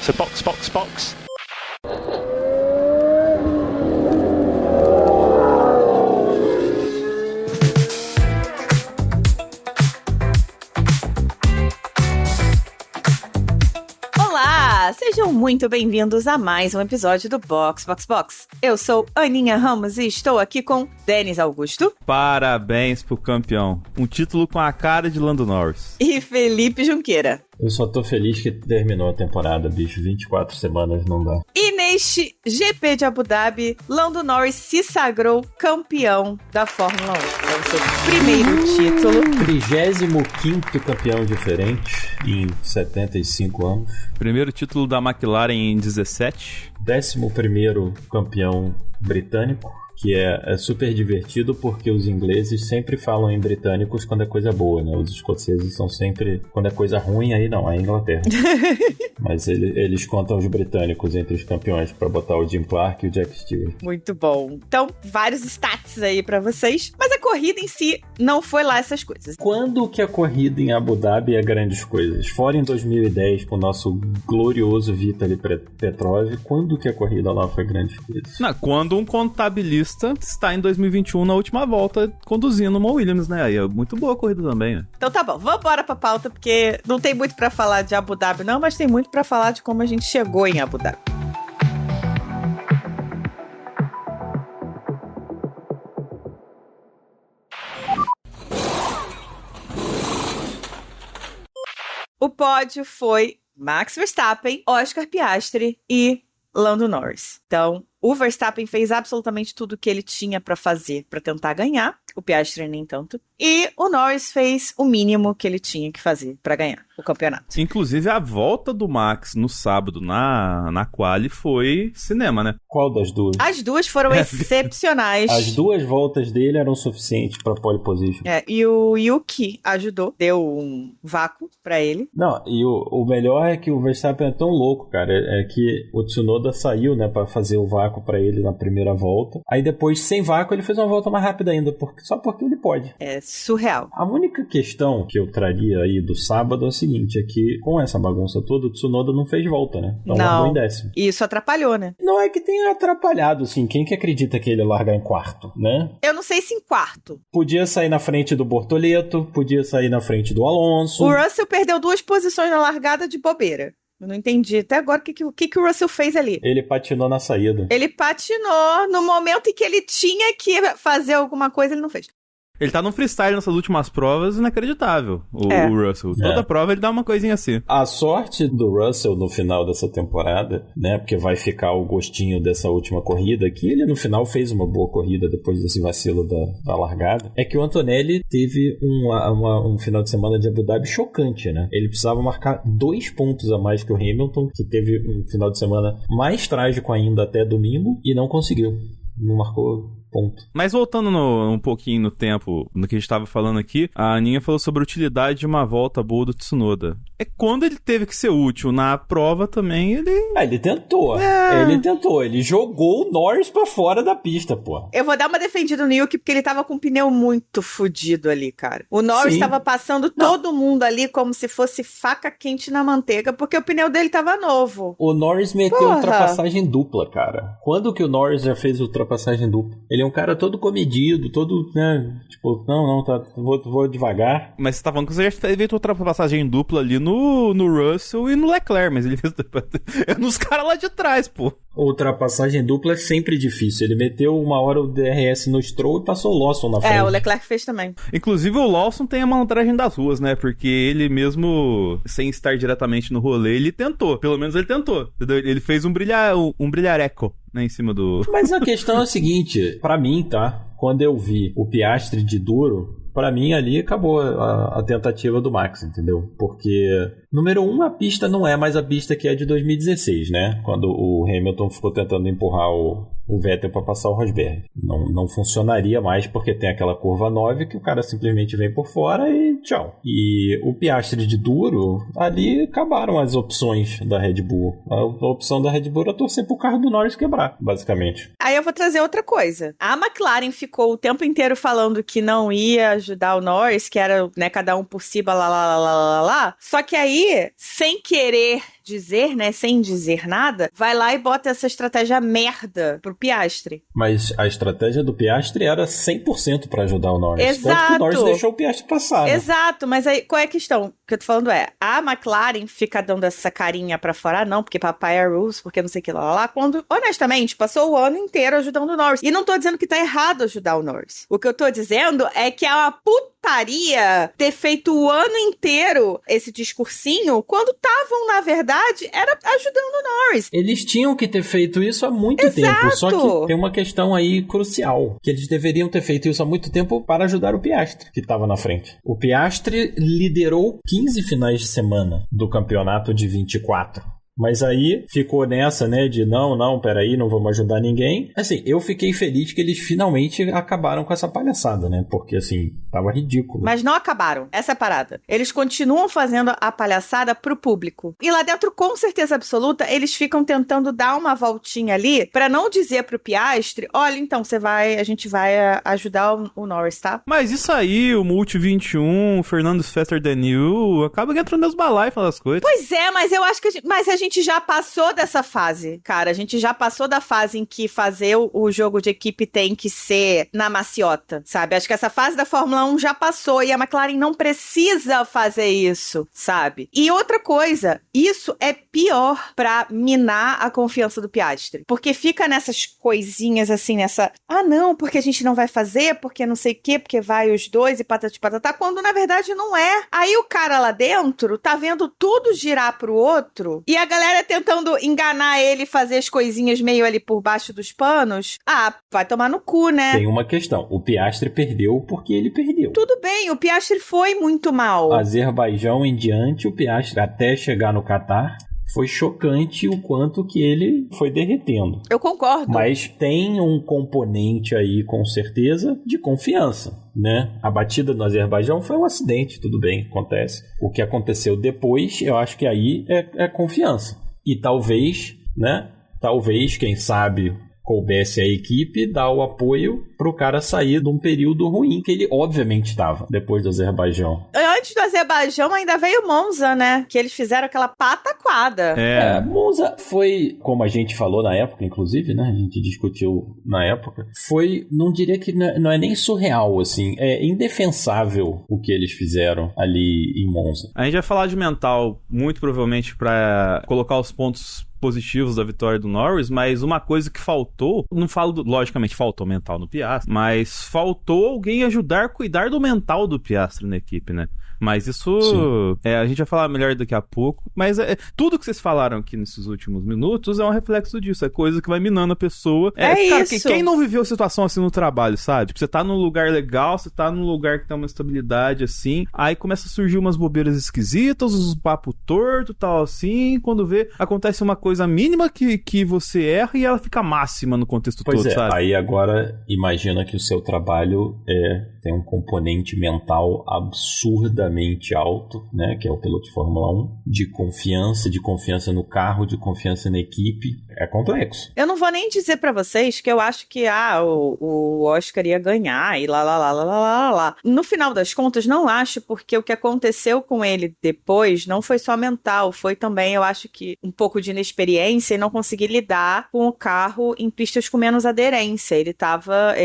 So box, box, box. Olá, sejam muito bem-vindos a mais um episódio do Box, Box, Box. Eu sou Aninha Ramos e estou aqui com Denis Augusto. Parabéns pro campeão. Um título com a cara de Lando Norris. E Felipe Junqueira. Eu só tô feliz que terminou a temporada, bicho. 24 semanas não dá. E neste GP de Abu Dhabi, Lando Norris se sagrou campeão da Fórmula 1. É o seu primeiro título. 35º campeão diferente em 75 anos. Primeiro título da McLaren em 17. 11º campeão britânico. Que é super divertido porque os ingleses sempre falam em britânicos quando é coisa boa, né? Os escoceses são sempre... Quando é coisa ruim, aí não, é Inglaterra. Mas eles contam os britânicos entre os campeões pra botar o Jim Clark e o Jack Stewart. Muito bom. Então, vários stats aí pra vocês. Mas a corrida em si não foi lá essas coisas. Quando que a corrida em Abu Dhabi é grandes coisas? Fora em 2010, com o nosso glorioso Vitaly Petrov, quando que a corrida lá foi grandes coisas? Não, quando um contabilista está em 2021 na última volta conduzindo uma Williams, né? Aí é muito boa a corrida também, né? Então tá bom, vamos embora pra pauta, porque não tem muito pra falar de Abu Dhabi não, mas tem muito pra falar de como a gente chegou em Abu Dhabi. O pódio foi Max Verstappen, Oscar Piastri e Lando Norris. Então, o Verstappen fez absolutamente tudo o que ele tinha pra fazer pra tentar ganhar. O Piastri nem tanto. E o Norris fez o mínimo que ele tinha que fazer pra ganhar o campeonato. Inclusive, a volta do Max no sábado na quali foi cinema, né? Qual das duas? As duas foram excepcionais. As duas voltas dele eram suficientes pra pole position. E o Yuki ajudou, deu um vácuo pra ele. Não, e o melhor é que o Verstappen é tão louco, cara, é que o Tsunoda saiu, né, pra fazer o vácuo pra ele na primeira volta. Aí depois, sem vácuo, ele fez uma volta mais rápida ainda, só porque ele pode. É surreal. A única questão que eu traria aí do sábado é o seguinte, é que com essa bagunça toda, o Tsunoda não fez volta, né? Então largou em 10º. Isso atrapalhou, né? Não é que tenha atrapalhado, assim, quem que acredita que ele largar em quarto, né? Eu não sei se em quarto. Podia sair na frente do Bortoleto, podia sair na frente do Alonso. O Russell perdeu 2 posições na largada de bobeira. Eu não entendi até agora o que o Russell fez ali. Ele patinou na saída. Ele patinou no momento em que ele tinha que fazer alguma coisa, ele não fez. Ele tá num freestyle nessas últimas provas inacreditável, o Russell. Toda prova ele dá uma coisinha assim. A sorte do Russell no final dessa temporada, né, porque vai ficar o gostinho dessa última corrida, que ele no final fez uma boa corrida depois desse vacilo da largada, é que o Antonelli teve um final de semana de Abu Dhabi chocante, né? Ele precisava marcar 2 pontos a mais que o Hamilton, que teve um final de semana mais trágico ainda até domingo, e não conseguiu. Não marcou ponto. Mas voltando um pouquinho no tempo, no que a gente tava falando aqui, a Aninha falou sobre a utilidade de uma volta boa do Tsunoda. É quando ele teve que ser útil na prova também, ele... ele tentou. Ele jogou o Norris pra fora da pista, pô. Eu vou dar uma defendida no Yuki, porque ele tava com o pneu muito fudido ali, cara. O Norris tava passando todo mundo ali como se fosse faca quente na manteiga, porque o pneu dele tava novo. O Norris meteu ultrapassagem dupla, cara. Quando que o Norris já fez ultrapassagem dupla? Ele é um cara todo comedido, todo, né, tipo, vou devagar. Mas você tá falando que você já teve ultrapassagem dupla ali no Russell e no Leclerc, mas ele fez nos caras lá de trás, pô. Ultrapassagem dupla é sempre difícil. Ele meteu uma hora o DRS no Stroll e passou o Lawson na frente. O Leclerc fez também. Inclusive o Lawson tem a malandragem das ruas, né? Porque ele mesmo, sem estar diretamente no rolê, ele tentou. Pelo menos ele tentou. Entendeu? Ele fez um brilhareco, né, em cima do... Mas a questão é a seguinte, pra mim, tá? Quando eu vi o Piastri de duro, pra mim ali acabou a tentativa do Max, entendeu? Porque, número 1, a pista não é mais a pista que é de 2016, né? Quando o Hamilton ficou tentando empurrar o Vettel para passar o Rosberg. Não funcionaria mais porque tem aquela curva 9 que o cara simplesmente vem por fora e tchau. E o Piastri de duro, ali acabaram as opções da Red Bull. A opção da Red Bull era torcer pro carro do Norris quebrar, basicamente. Aí eu vou trazer outra coisa. A McLaren ficou o tempo inteiro falando que não ia ajudar o Norris, que era, né, cada um por si, lá. Só que aí, sem querer dizer, né, sem dizer nada, vai lá e bota essa estratégia merda pro Piastri. Mas a estratégia do Piastri era 100% pra ajudar o Norris. Exato. Tanto que o Norris deixou o Piastri passar. Né? Exato, mas aí qual é a questão? O que eu tô falando é, a McLaren fica dando essa carinha pra fora, não, porque papai é rules, porque não sei o que lá, quando, honestamente, passou o ano inteiro ajudando o Norris. E não tô dizendo que tá errado ajudar o Norris. O que eu tô dizendo é que é uma putaria ter feito o ano inteiro esse discursinho, quando estavam, na verdade, era ajudando o Norris. Eles tinham que ter feito isso há muito tempo, só que tem uma questão aí crucial, que eles deveriam ter feito isso há muito tempo para ajudar o Piastri, que estava na frente. O Piastri liderou 15 finais de semana do campeonato de 24. Mas aí ficou nessa, né, de não, peraí, não vamos ajudar ninguém. Assim, eu fiquei feliz que eles finalmente acabaram com essa palhaçada, né, porque assim, tava ridículo. Mas não acabaram, essa é a parada. Eles continuam fazendo a palhaçada pro público. E lá dentro, com certeza absoluta, eles ficam tentando dar uma voltinha ali pra não dizer pro Piastri, olha, então, a gente vai ajudar o Norris, tá? Mas isso aí, o Multi 21, o Fernando's Faster Than You, acaba que entra nos balai e fala as coisas. Pois é, mas eu acho que a gente já passou dessa fase, cara. A gente já passou da fase em que fazer o jogo de equipe tem que ser na maciota, sabe? Acho que essa fase da Fórmula 1 já passou e a McLaren não precisa fazer isso, sabe? E outra coisa, isso é pior pra minar a confiança do Piastri. Porque fica nessas coisinhas assim, não, porque a gente não vai fazer, porque não sei o quê, porque vai os dois e patati patatá, quando na verdade não é. Aí o cara lá dentro tá vendo tudo girar pro outro e a galera tentando enganar ele, fazer as coisinhas meio ali por baixo dos panos. Ah, vai tomar no cu, né? Tem uma questão. O Piastri perdeu porque ele perdeu. Tudo bem, o Piastri foi muito mal. Azerbaijão em diante, o Piastri até chegar no Qatar, foi chocante o quanto que ele foi derretendo. Eu concordo. Mas tem um componente aí, com certeza, de confiança, né? A batida no Azerbaijão foi um acidente, tudo bem, acontece. O que aconteceu depois, eu acho que aí é confiança. E talvez, né? Talvez, quem sabe, coubesse a equipe dar o apoio pro cara sair de um período ruim que ele obviamente estava depois do Azerbaijão. Antes do Azerbaijão ainda veio Monza, né? Que eles fizeram aquela pataquada. Monza foi, como a gente falou na época, inclusive, né? A gente discutiu na época. Foi, não diria que não é nem surreal, assim. É indefensável o que eles fizeram ali em Monza. A gente vai falar de mental, muito provavelmente, pra colocar os pontos positivos da vitória do Norris, mas uma coisa que faltou, não falo, logicamente faltou mental no Piastri, mas faltou alguém ajudar a cuidar do mental do Piastri na equipe, né? Mas isso, a gente vai falar melhor daqui a pouco, mas tudo que vocês falaram aqui nesses últimos minutos é um reflexo disso, é coisa que vai minando a pessoa. Cara, isso. Quem não viveu situação assim no trabalho, sabe? Tipo, você tá num lugar legal, você tá num lugar que tem uma estabilidade assim, aí começa a surgir umas bobeiras esquisitas, uns papo torto e tal assim, quando vê, acontece uma coisa mínima que você erra e ela fica máxima no contexto todo, sabe? Aí agora imagina que o seu trabalho tem um componente mental absurdamente alto, né, que é o piloto de Fórmula 1, de confiança no carro, de confiança na equipe, é complexo. Eu não vou nem dizer pra vocês que eu acho que o Oscar ia ganhar e lá. No final das contas, não acho, porque o que aconteceu com ele depois não foi só mental, foi também, eu acho que um pouco de inexperiência e não conseguir lidar com o carro em pistas com menos aderência.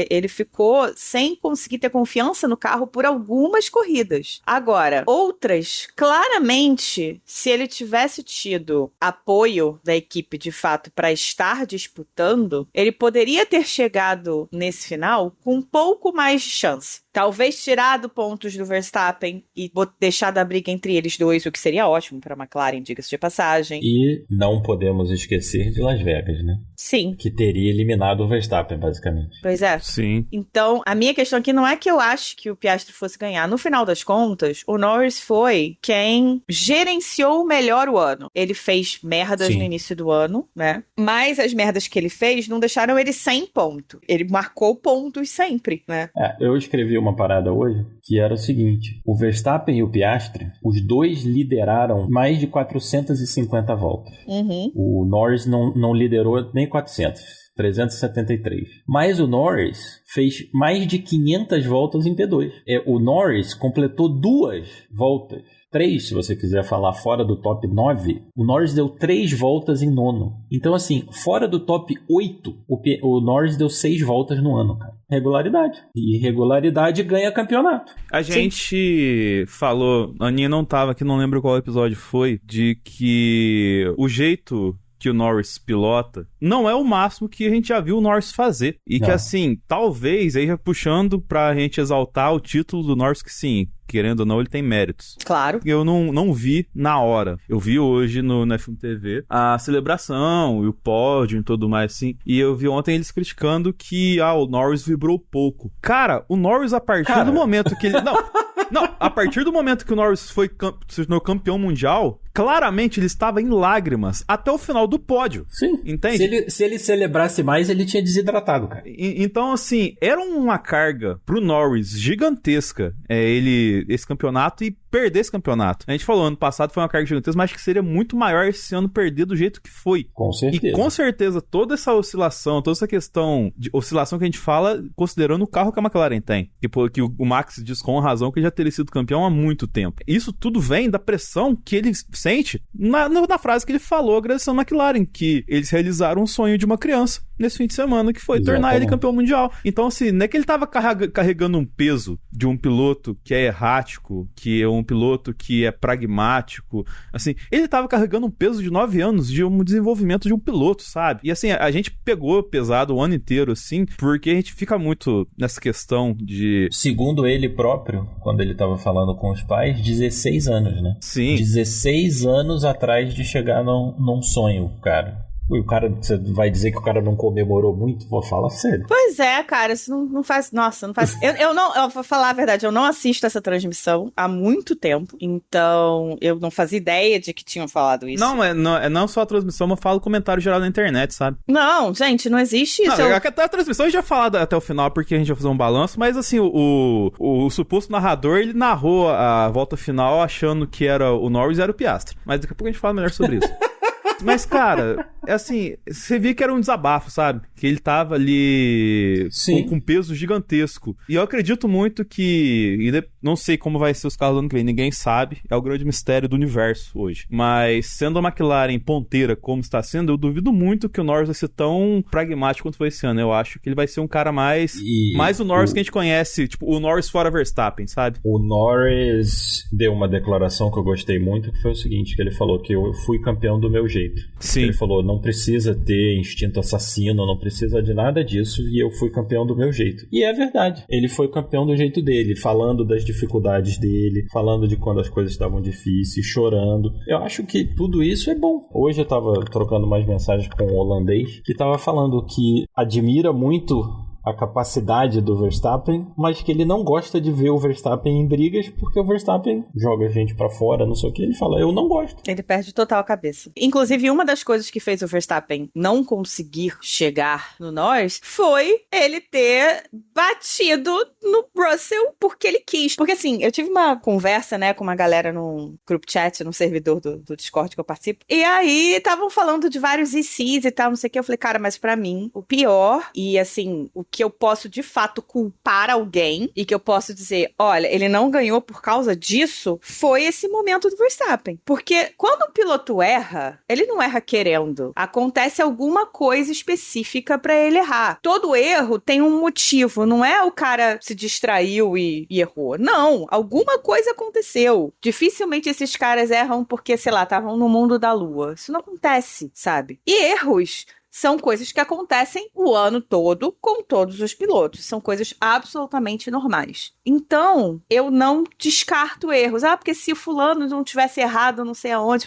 Ele ficou sem conseguir ter confiança no carro por algumas corridas. Agora, outras, claramente, se ele tivesse tido apoio da equipe de fato para estar disputando, ele poderia ter chegado nesse final com um pouco mais de chance. Talvez tirado pontos do Verstappen e deixado a briga entre eles dois, o que seria ótimo para a McLaren, diga-se de passagem. E não podemos esquecer de Las Vegas, né? Sim. Que teria eliminado o Verstappen, basicamente. Pois é. Sim. Então, a minha questão aqui não é que eu acho que o Piastri fosse ganhar. No final das contas, o Norris foi quem gerenciou melhor o ano. Ele fez merdas no início do ano, né? Mas as merdas que ele fez não deixaram ele sem ponto. Ele marcou pontos sempre, né? Eu escrevi uma parada hoje que era o seguinte: o Verstappen e o Piastri, os dois lideraram mais de 450 voltas. Uhum. O Norris não liderou nem 400. 373. Mas o Norris fez mais de 500 voltas em P2. O Norris completou 2 voltas 3, se você quiser falar fora do top 9, o Norris deu 3 voltas em nono. Então, assim, fora do top 8, o Norris deu 6 voltas no ano, cara. Regularidade. E regularidade ganha campeonato. A gente falou, a Aninha não tava aqui, não lembro qual episódio foi, de que o jeito que o Norris pilota não é o máximo que a gente já viu o Norris fazer. E que, assim, talvez, aí já puxando pra gente exaltar o título do Norris, que sim, querendo ou não, ele tem méritos. Claro. Eu não vi na hora. Eu vi hoje no F1 TV a celebração e o pódio e tudo mais, assim. E eu vi ontem eles criticando que, o Norris vibrou pouco. Cara, o Norris, a partir do momento que ele... Não, a partir do momento que o Norris se tornou campeão mundial, claramente ele estava em lágrimas até o final do pódio. Sim. Entende? Se ele celebrasse mais, ele tinha desidratado, cara. Então, assim, era uma carga pro Norris gigantesca esse campeonato e perder esse campeonato. A gente falou, ano passado foi uma carga gigantesca, mas acho que seria muito maior esse ano perder do jeito que foi. Com certeza. E com certeza, toda essa oscilação, toda essa questão de oscilação que a gente fala, considerando o carro que a McLaren tem. Que o Max diz com razão que já teria sido campeão há muito tempo. Isso tudo vem da pressão que ele sente na frase que ele falou, agradecendo a McLaren, que eles realizaram um sonho de uma criança nesse fim de semana, que foi tornar ele campeão mundial. Então, assim, não é que ele tava carregando um peso de um piloto que é errático, que é um piloto que é pragmático, assim, ele tava carregando um peso de 9 anos de um desenvolvimento de um piloto, sabe? E assim, a gente pegou pesado o ano inteiro, assim, porque a gente fica muito nessa questão de... Segundo ele próprio, quando ele tava falando com os pais, 16 anos, né? Sim. 16 anos atrás de chegar num sonho, cara. O cara, você vai dizer que o cara não comemorou muito? Vou falar sério. Pois é, cara, isso não faz... Nossa, não faz... Eu vou falar a verdade, eu não assisto essa transmissão há muito tempo, então eu não fazia ideia de que tinham falado isso. Não só a transmissão, mas eu falo comentário geral na internet, sabe? Não, gente, não existe isso. Até a transmissão a gente já falado até o final, porque a gente vai fazer um balanço, mas assim, o suposto narrador, ele narrou a volta final achando que era o Norris e era o Piastri. Mas daqui a pouco a gente fala melhor sobre isso. Mas, cara, assim, você via que era um desabafo, sabe? Que ele tava ali com peso gigantesco. E eu acredito muito que... Não sei como vai ser os carros do ano que vem, ninguém sabe. É o grande mistério do universo hoje. Mas, sendo a McLaren ponteira como está sendo, eu duvido muito que o Norris vai ser tão pragmático quanto foi esse ano. Eu acho que ele vai ser um cara mais o Norris que a gente conhece, tipo, o Norris fora Verstappen, sabe? O Norris deu uma declaração que eu gostei muito, que foi o seguinte, que ele falou que eu fui campeão do meu jeito. Sim. Ele falou, não precisa ter instinto assassino, não precisa de nada disso, e eu fui campeão do meu jeito. E é verdade, ele foi campeão do jeito dele, falando das dificuldades dele, falando de quando as coisas estavam difíceis, chorando. Eu acho que tudo isso é bom. Hoje eu tava trocando mais mensagens com um holandês, que tava falando que admira muito a capacidade do Verstappen, mas que ele não gosta de ver o Verstappen em brigas, porque o Verstappen joga a gente pra fora, não sei o que, ele fala, eu não gosto. Ele perde total a cabeça. Inclusive, uma das coisas que fez o Verstappen não conseguir chegar no Norris foi ele ter batido no Russell porque ele quis. Porque assim, eu tive uma conversa, né, com uma galera num group chat, num servidor do Discord que eu participo, e aí estavam falando de vários ICs e tal, não sei o que, eu falei, cara, mas pra mim, o pior, e assim, o que eu posso de fato culpar alguém e que eu posso dizer, olha, ele não ganhou por causa disso, foi esse momento do Verstappen. Porque quando um piloto erra, ele não erra querendo. Acontece alguma coisa específica pra ele errar. Todo erro tem um motivo, não é o cara se distraiu e errou. Não, alguma coisa aconteceu. Dificilmente esses caras erram porque, sei lá, estavam no mundo da lua. Isso não acontece, sabe? E erros são coisas que acontecem o ano todo com todos os pilotos. São coisas absolutamente normais. Então, eu não descarto erros. Porque se o fulano não tivesse errado não sei aonde...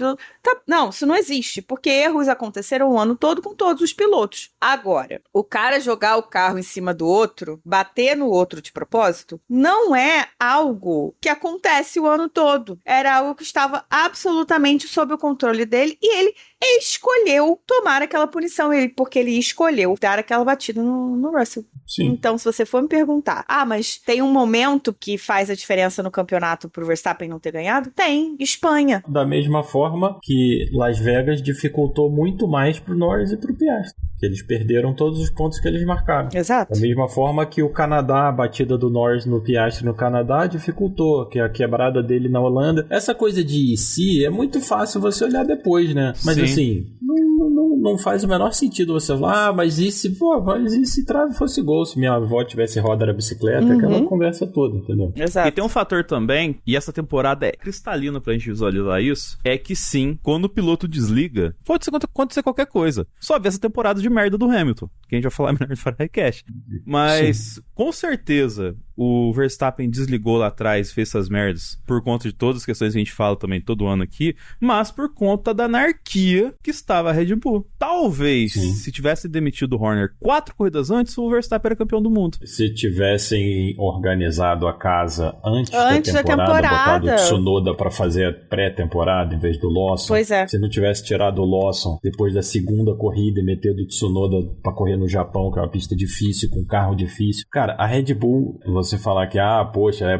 Não, isso não existe. Porque erros aconteceram o ano todo com todos os pilotos. Agora, o cara jogar o carro em cima do outro, bater no outro de propósito, não é algo que acontece o ano todo. Era algo que estava absolutamente sob o controle dele e ele escolheu tomar aquela punição. porque ele escolheu dar aquela batida no Russell. Sim. Então, se você for me perguntar, mas tem um momento que faz a diferença no campeonato pro Verstappen não ter ganhado? Tem, Espanha. Da mesma forma que Las Vegas dificultou muito mais pro Norris e pro Piastri. Que eles perderam todos os pontos que eles marcaram. Exato. Da mesma forma que o Canadá, a batida do Norris no Piastri no Canadá dificultou, que a quebrada dele na Holanda. Essa coisa de IC é muito fácil você olhar depois, né? Mas Sim. assim, não faz o menor sentido você falar, mas e se trave fosse gol, se minha avó tivesse roda na bicicleta, aquela conversa toda, entendeu? Exato. E tem um fator também, e essa temporada é cristalina pra gente visualizar isso, é que sim, quando o piloto desliga, pode acontecer qualquer coisa. Só ver essa temporada de merda do Hamilton, que a gente vai falar melhor no Faracast. Mas, com certeza, o Verstappen desligou lá atrás, fez essas merdas, por conta de todas as questões que a gente fala também todo ano aqui, mas por conta da anarquia que estava a Red Bull. Talvez, se tivesse demitido o Horner 4 corridas antes, o Verstappen era campeão do mundo. Se tivessem organizado a casa antes da temporada, botado o Tsunoda pra fazer a pré-temporada em vez do Lawson. Pois é. Se não tivesse tirado o Lawson depois da segunda corrida e metido o Tsunoda pra correr no Japão, que é uma pista difícil, com um carro difícil. Cara, a Red Bull, você falar que,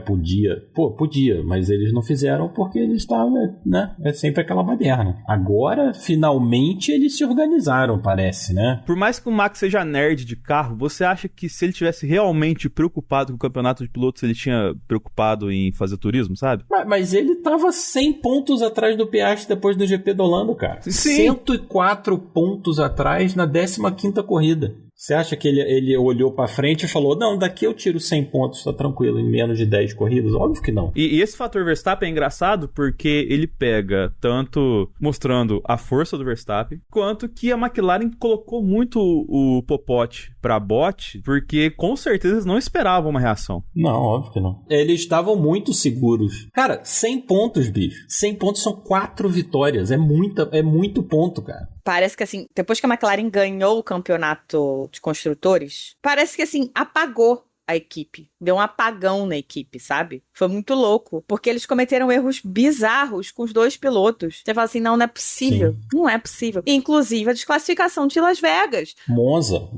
podia. Pô, podia, mas eles não fizeram porque eles estavam, né? É sempre aquela baderna. Agora, finalmente, eles se organizaram, parece, né? Por mais que o Max seja nerd de carro, você acha que se ele tivesse realmente preocupado com o campeonato de pilotos, ele tinha preocupado em fazer turismo, sabe? Mas ele tava 100 pontos atrás do Piastri depois do GP da Holanda, cara. Sim. 104 pontos atrás na 15ª corrida. Você acha que ele olhou pra frente e falou, não, daqui eu tiro 100 pontos, tá tranquilo, em menos de 10 corridas? Óbvio que não. E esse fator Verstappen é engraçado porque ele pega tanto mostrando a força do Verstappen, quanto que a McLaren colocou muito o popote pra Bottas, porque com certeza eles não esperavam uma reação. Não, óbvio que não. Eles estavam muito seguros. Cara, 100 pontos, bicho. 100 pontos são 4 vitórias. É muito ponto, cara. Parece que, assim, depois que a McLaren ganhou o campeonato de construtores, parece que, assim, apagou a equipe. Deu um apagão na equipe, sabe? Foi muito louco. Porque eles cometeram erros bizarros com os dois pilotos. Você fala assim, não é possível. Sim. Não é possível. Inclusive a desclassificação de Las Vegas. Monza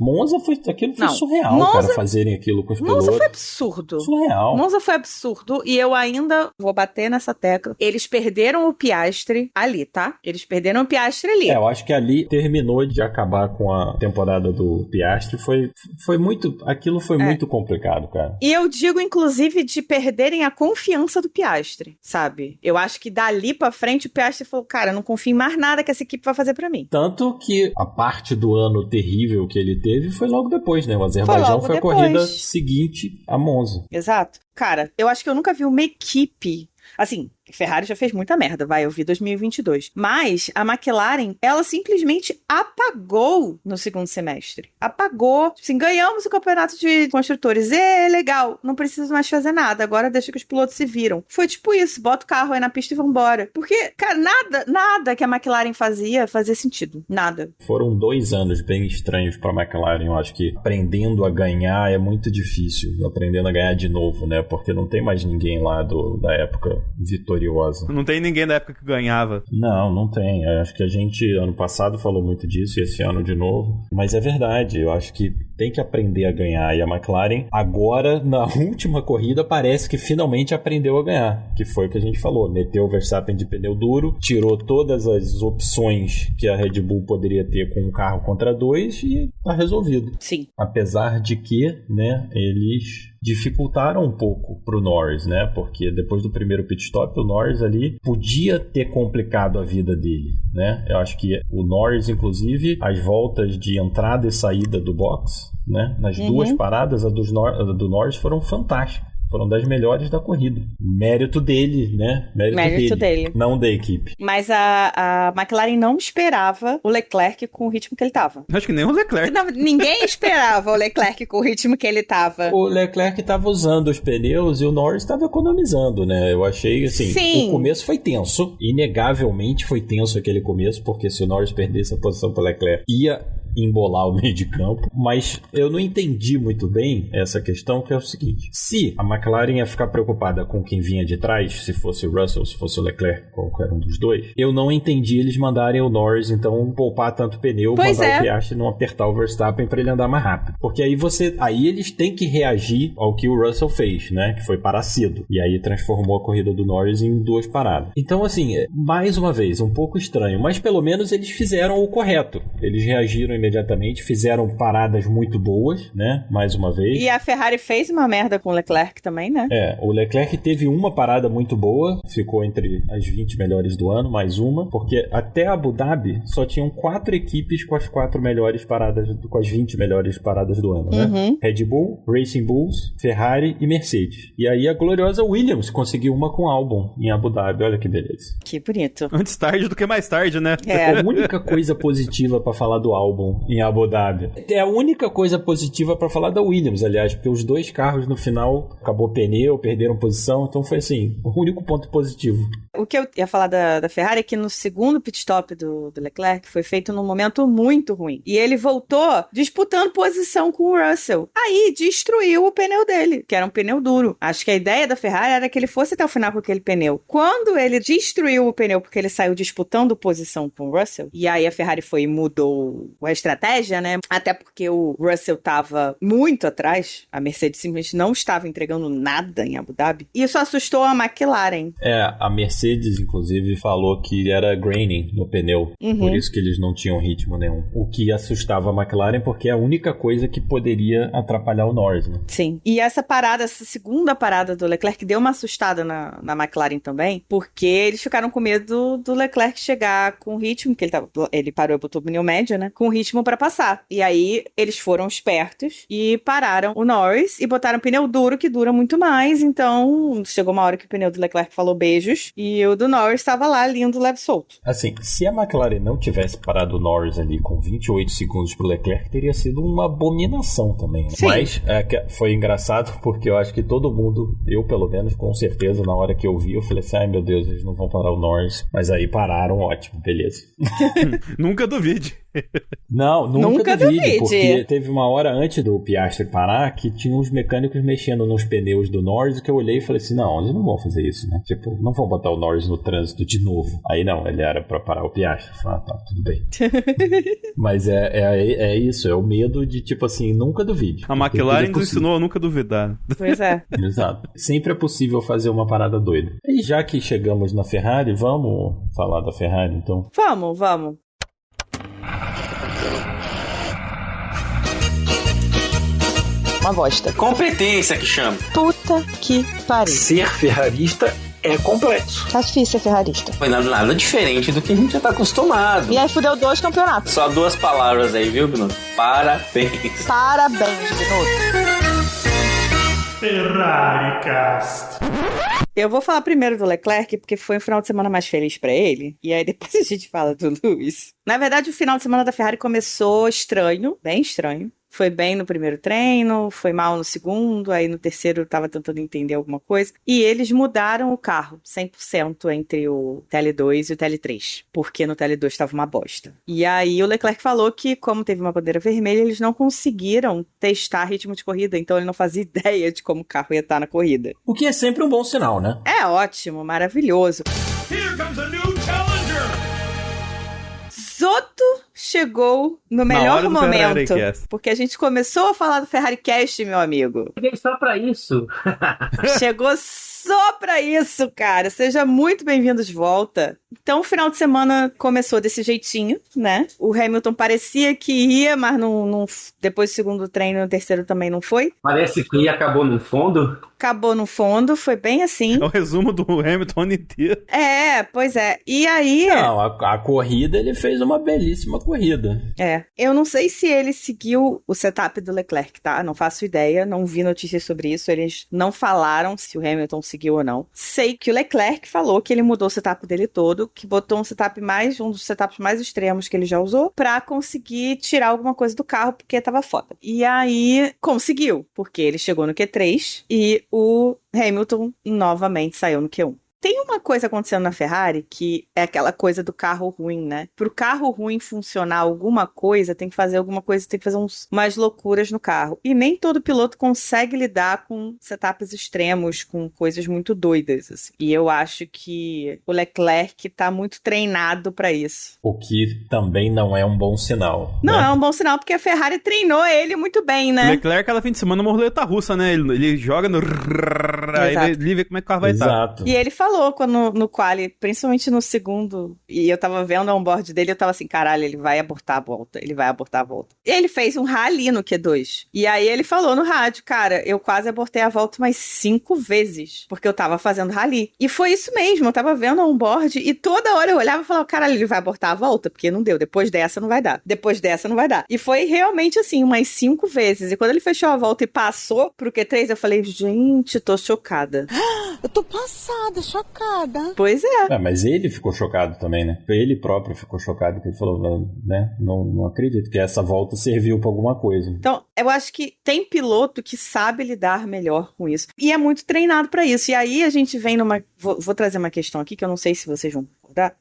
aquilo foi surreal, cara, fazerem aquilo com os pilotos. Monza foi absurdo. Surreal. Monza foi absurdo. E eu ainda vou bater nessa tecla. Eles perderam o Piastri ali, tá? Eles perderam o Piastri ali. Eu acho que ali terminou de acabar com a temporada do Piastri. Foi muito... Aquilo foi muito complicado, cara. E eu digo, inclusive, de perderem a confiança do Piastri, sabe? Eu acho que dali pra frente o Piastri falou, cara, eu não confio em mais nada que essa equipe vai fazer pra mim. Tanto que a parte do ano terrível que ele teve foi logo depois, né? O Azerbaijão foi a corrida seguinte a Monza. Exato. Cara, eu acho que eu nunca vi uma equipe... Assim, Ferrari já fez muita merda, eu vi 2022. Mas a McLaren, ela simplesmente apagou no segundo semestre. Apagou. Assim, ganhamos o campeonato de construtores. Legal, não preciso mais fazer nada. Agora deixa que os pilotos se viram. Foi tipo isso, bota o carro aí na pista e vambora. Porque, cara, nada que a McLaren fazia sentido. Nada. Foram 2 anos bem estranhos pra McLaren. Eu acho que aprendendo a ganhar é muito difícil. Aprendendo a ganhar de novo, né? Porque não tem mais ninguém lá da época vitoriosa. Não tem ninguém da época que ganhava. Não tem. Eu acho que a gente, ano passado, falou muito disso e esse ano de novo. Mas é verdade. Eu acho que tem que aprender a ganhar. E a McLaren, agora, na última corrida, parece que finalmente aprendeu a ganhar. Que foi o que a gente falou. Meteu o Verstappen de pneu duro, tirou todas as opções que a Red Bull poderia ter com um carro contra 2 e tá resolvido. Sim. Apesar de que, né, eles dificultaram um pouco pro Norris, né? Porque depois do primeiro pit stop, o Norris ali podia ter complicado a vida dele, né? Eu acho que o Norris, inclusive, as voltas de entrada e saída do box, né? Nas 2 paradas, a do Norris foram fantásticas. Foram das melhores da corrida. Mérito dele, né? Mérito dele. Não da equipe. Mas a McLaren não esperava o Leclerc com o ritmo que ele tava. Acho que nem o Leclerc. Não, ninguém esperava o Leclerc com o ritmo que ele tava. O Leclerc tava usando os pneus e o Norris tava economizando, né? Eu achei, assim, Sim. O começo foi tenso. Inegavelmente foi tenso aquele começo, porque se o Norris perdesse a posição pro Leclerc, ia embolar o meio de campo, mas eu não entendi muito bem essa questão, que é o seguinte: se a McLaren ia ficar preocupada com quem vinha de trás, se fosse o Russell, se fosse o Leclerc, qualquer um dos dois, eu não entendi eles mandarem o Norris, então, poupar tanto pneu, mandar o Piastri não apertar o Verstappen para ele andar mais rápido. Porque aí eles têm que reagir ao que o Russell fez, né? Que foi parar cedo. E aí transformou a corrida do Norris em 2 paradas. Então, assim, mais uma vez, um pouco estranho, mas pelo menos eles fizeram o correto. Eles reagiram imediatamente, fizeram paradas muito boas, né? Mais uma vez. E a Ferrari fez uma merda com o Leclerc também, né? O Leclerc teve uma parada muito boa, ficou entre as 20 melhores do ano, mais uma, porque até Abu Dhabi só tinham 4 equipes com as 4 melhores paradas, com as 20 melhores paradas do ano, né? Red Bull, Racing Bulls, Ferrari e Mercedes. E aí a gloriosa Williams conseguiu uma com Albon em Abu Dhabi, olha que beleza. Que bonito. Antes tarde do que mais tarde, né? A única coisa positiva pra falar do Albon em Abu Dhabi. É a única coisa positiva pra falar da Williams, aliás, porque os 2 carros no final acabou pneu, perderam posição, então foi assim, o único ponto positivo. O que eu ia falar da Ferrari é que no segundo pit stop do Leclerc foi feito num momento muito ruim. E ele voltou disputando posição com o Russell. Aí destruiu o pneu dele, que era um pneu duro. Acho que a ideia da Ferrari era que ele fosse até o final com aquele pneu. Quando ele destruiu o pneu porque ele saiu disputando posição com o Russell, e aí a Ferrari foi e mudou a estratégia, né? Até porque o Russell tava muito atrás, a Mercedes simplesmente não estava entregando nada em Abu Dhabi. E isso assustou a McLaren. A Mercedes, inclusive, falou que era graining no pneu. Por isso que eles não tinham ritmo nenhum. O que assustava a McLaren, porque é a única coisa que poderia atrapalhar o Norris, né? Sim. E essa segunda parada do Leclerc deu uma assustada na McLaren também, porque eles ficaram com medo do Leclerc chegar com ritmo, que ele parou e botou o pneu médio, né? Com ritmo pra passar. E aí eles foram espertos e pararam o Norris e botaram pneu duro, que dura muito mais. Então chegou uma hora que o pneu do Leclerc falou beijos e o do Norris estava lá lindo, leve, solto. Assim, se a McLaren não tivesse parado o Norris ali com 28 segundos pro Leclerc, teria sido uma abominação também, né? Sim. Mas foi engraçado porque eu acho que todo mundo, eu pelo menos, com certeza, na hora que eu vi, eu falei assim, ai meu Deus, eles não vão parar o Norris. Mas aí pararam, ótimo, beleza. Nunca duvide. Não, nunca duvide, porque teve uma hora antes do Piastri parar que tinha uns mecânicos mexendo nos pneus do Norris, que eu olhei e falei assim, não, eles não vão fazer isso, né? Tipo, não vão botar o Norris no trânsito de novo. Aí não, ele era pra parar o Piastri. Eu falei, tá, tudo bem. Mas é isso, é o medo de, tipo assim, nunca duvide. A McLaren nos ensinou a nunca duvidar. Pois é. Exato. Sempre é possível fazer uma parada doida. E já que chegamos na Ferrari, vamos falar da Ferrari, então? Vamos. Uma bosta. Competência que chama. Puta que pariu. Ser ferrarista é complexo. Tá difícil ser ferrarista. Foi nada diferente do que a gente já tá acostumado. E aí fudeu 2 campeonatos. Só 2 palavras aí, viu, Bruno? Parabéns. Parabéns, Bruno. FerrariCast. Eu vou falar primeiro do Leclerc, porque foi um final de semana mais feliz pra ele. E aí depois a gente fala do Lewis. Na verdade, o final de semana da Ferrari começou estranho, bem estranho. Foi bem no primeiro treino, foi mal no segundo, aí no terceiro eu tava tentando entender alguma coisa. E eles mudaram o carro 100% entre o TL2 e o TL3, porque no TL2 estava uma bosta. E aí o Leclerc falou que, como teve uma bandeira vermelha, eles não conseguiram testar ritmo de corrida, então ele não fazia ideia de como o carro ia estar na corrida. O que é sempre um bom sinal, né? É ótimo, maravilhoso. Here comes a new challenger. Zoto chegou no melhor momento, porque a gente começou a falar do FerrariCast, meu amigo. Cheguei só pra isso. Chegou só pra isso, cara. Seja muito bem-vindo de volta. Então, o final de semana começou desse jeitinho, né? O Hamilton parecia que ia, mas não, depois do segundo treino, no terceiro também não foi. Parece que acabou no fundo. Acabou no fundo, foi bem assim. É o resumo do Hamilton inteiro. Pois é. E aí... Não, a corrida, ele fez uma belíssima corrida. Eu não sei se ele seguiu o setup do Leclerc, tá? Não faço ideia, não vi notícias sobre isso. Eles não falaram se o Hamilton seguiu ou não. Sei que o Leclerc falou que ele mudou o setup dele todo, que botou um dos setups mais extremos que ele já usou, pra conseguir tirar alguma coisa do carro, porque tava foda. E aí, conseguiu, porque ele chegou no Q3 e o Hamilton novamente saiu no Q1. Tem uma coisa acontecendo na Ferrari que é aquela coisa do carro ruim, né? Pro carro ruim funcionar alguma coisa, tem que fazer alguma coisa, tem que fazer umas loucuras no carro. E nem todo piloto consegue lidar com setups extremos, com coisas muito doidas, assim. E eu acho que o Leclerc tá muito treinado pra isso. O que também não é um bom sinal. Não né? é um bom sinal, porque a Ferrari treinou ele muito bem, né? Leclerc, cada fim de semana, uma roleta russa, né? Ele joga no... Aí ele vê como é que o carro vai estar. Exato. E ele falou quando, no quali, principalmente no segundo, e eu tava vendo o onboard dele, eu tava assim, caralho, ele vai abortar a volta, ele vai abortar a volta. Ele fez um rally no Q2. E aí ele falou no rádio, cara, eu quase abortei a volta mais 5 vezes, porque eu tava fazendo rally. E foi isso mesmo, eu tava vendo o onboard e toda hora eu olhava e falava, caralho, ele vai abortar a volta? Porque não deu, depois dessa não vai dar, depois dessa não vai dar. E foi realmente assim, umas 5 vezes. E quando ele fechou a volta e passou pro Q3, eu falei, gente, tô chocada. Eu tô passada, chocada. Pois é. Mas ele ficou chocado também, né? Ele próprio ficou chocado, que ele falou, né? Não acredito que essa volta serviu pra alguma coisa. Então, eu acho que tem piloto que sabe lidar melhor com isso. E é muito treinado pra isso. E aí a gente vem numa... Vou trazer uma questão aqui, que eu não sei se vocês vão concordar.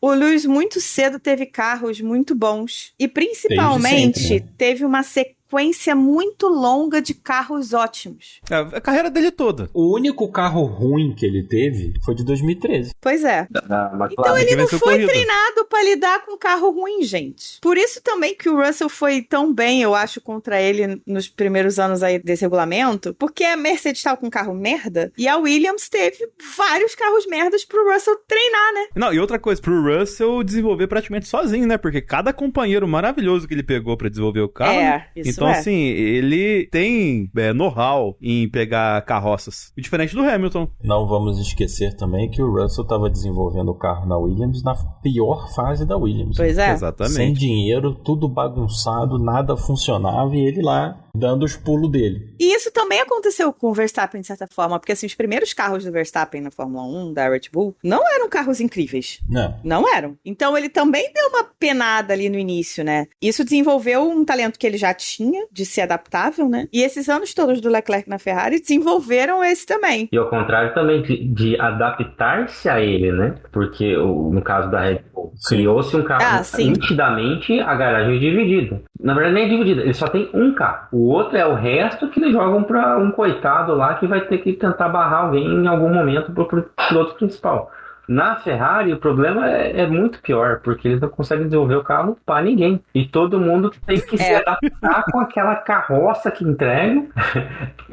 O Lewis muito cedo teve carros muito bons. E principalmente sempre, né? teve uma sequência muito longa de carros ótimos. A carreira dele toda. O único carro ruim que ele teve foi de 2013. Pois é. Da McLaren. Então ele que não venceu foi corrida. treinado pra lidar com carro ruim, gente. Por isso também que o Russell foi tão bem, eu acho, contra ele nos primeiros anos aí desse regulamento, porque a Mercedes estava com um carro merda e a Williams teve vários carros merdas pro Russell treinar, né? Não, e outra coisa, pro Russell desenvolver praticamente sozinho, né? Porque cada companheiro maravilhoso que ele pegou pra desenvolver o carro... Isso então, assim, ele tem know-how em pegar carroças. E diferente do Hamilton. Não vamos esquecer também que o Russell estava desenvolvendo o carro na Williams na pior fase da Williams. Pois é. Exatamente. Sem dinheiro, tudo bagunçado, nada funcionava e ele lá dando os pulos dele. E isso também aconteceu com o Verstappen, de certa forma, porque assim, os primeiros carros do Verstappen na Fórmula 1, da Red Bull, não eram carros incríveis. Não eram. Então ele também deu uma penada ali no início, né? Isso desenvolveu um talento que ele já tinha, de ser adaptável, né? E esses anos todos do Leclerc na Ferrari desenvolveram esse também. E ao contrário também de adaptar-se a ele, né? Porque no caso da Red Bull, criou-se um carro nitidamente a garagem é dividida. Na verdade nem é dividida, ele só tem um carro. O outro é o resto que eles jogam pra um coitado lá que vai ter que tentar barrar alguém em algum momento pro piloto principal. Na Ferrari, o problema é muito pior, porque eles não conseguem desenvolver o carro para ninguém. E todo mundo tem que se adaptar com aquela carroça que entrega.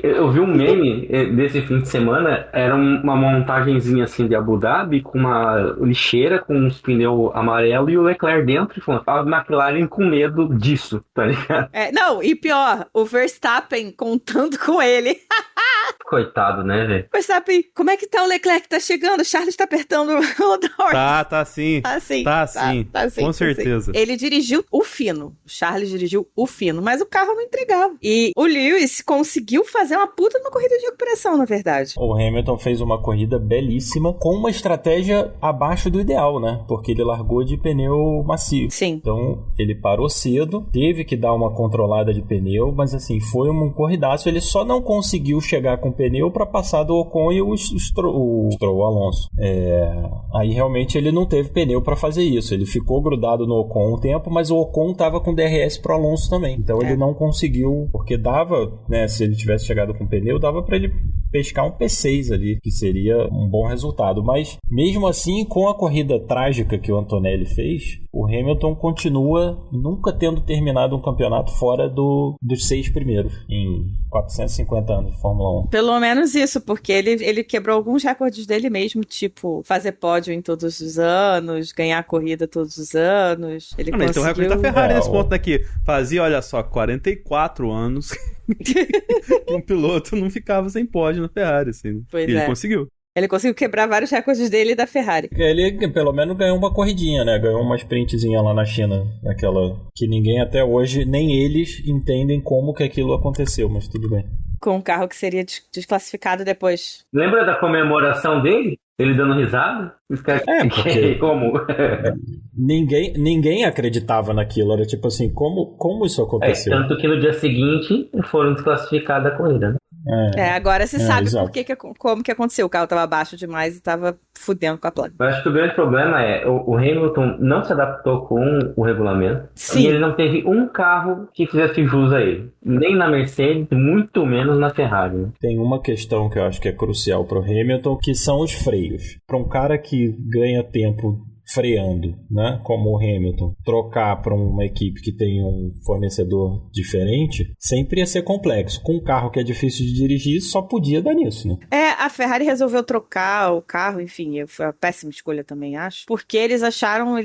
Eu vi um meme desse fim de semana, era uma montagenzinha assim de Abu Dhabi, com uma lixeira, com uns pneus amarelos e o Leclerc dentro, falando, a McLaren com medo disso, tá ligado? Não, e pior, o Verstappen contando com ele. Coitado, né, velho? Verstappen, como é que tá o Leclerc? Tá chegando, o Charles tá apertando o Norris. Tá sim. Tá sim. Tá sim. Com certeza. Ele dirigiu o fino. O Charles dirigiu o fino, mas o carro não entregava. E o Lewis conseguiu fazer uma puta numa corrida de recuperação, na verdade. O Hamilton fez uma corrida belíssima com uma estratégia abaixo do ideal, né? Porque ele largou de pneu macio. Sim. Então, ele parou cedo, teve que dar uma controlada de pneu, mas assim, foi um corridaço. Ele só não conseguiu chegar com pneu para passar do Ocon e o Stroll Alonso. Aí realmente ele não teve pneu para fazer isso. Ele ficou grudado no Ocon um tempo, mas o Ocon tava com DRS pro Alonso também. Então ele não conseguiu, porque dava, né, se ele tivesse chegado com pneu, dava para ele pescar um P6 ali, que seria um bom resultado. Mas mesmo assim, com a corrida trágica que o Antonelli fez, o Hamilton continua nunca tendo terminado um campeonato fora dos 6 primeiros em 450 anos de Fórmula 1. Pelo menos isso, porque ele quebrou alguns recordes dele mesmo, tipo, fazer pódio em todos os anos, ganhar a corrida todos os anos. Ele conseguiu... Então o recorde da Ferrari nesse ponto daqui. Fazia, olha só, 44 anos que um piloto não ficava sem pódio na Ferrari, assim. Pois ele conseguiu. Ele conseguiu quebrar vários recordes dele e da Ferrari. Ele pelo menos ganhou uma corridinha, né? Ganhou uma sprintzinha lá na China, aquela que ninguém até hoje, nem eles entendem como que aquilo aconteceu, mas tudo bem. Com um carro que seria desclassificado depois. Lembra da comemoração dele? Ele dando risada? Porque como? ninguém acreditava naquilo. Era tipo assim, como isso aconteceu? Tanto que no dia seguinte foram desclassificados a corrida, né? Agora se sabe como que aconteceu. O carro tava baixo demais e tava fudendo com a placa. Mas acho que o grande problema é o Hamilton não se adaptou com o regulamento. Sim. E ele não teve um carro que fizesse jus a ele. Nem na Mercedes, muito menos na Ferrari. Né? Tem uma questão que eu acho que é crucial pro Hamilton, que são os freios. Para um cara que ganha tempo freando, né, como o Hamilton, trocar para uma equipe que tem um fornecedor diferente, sempre ia ser complexo. Com um carro que é difícil de dirigir, só podia dar nisso, né? A Ferrari resolveu trocar o carro, enfim, foi uma péssima escolha também, acho, porque eles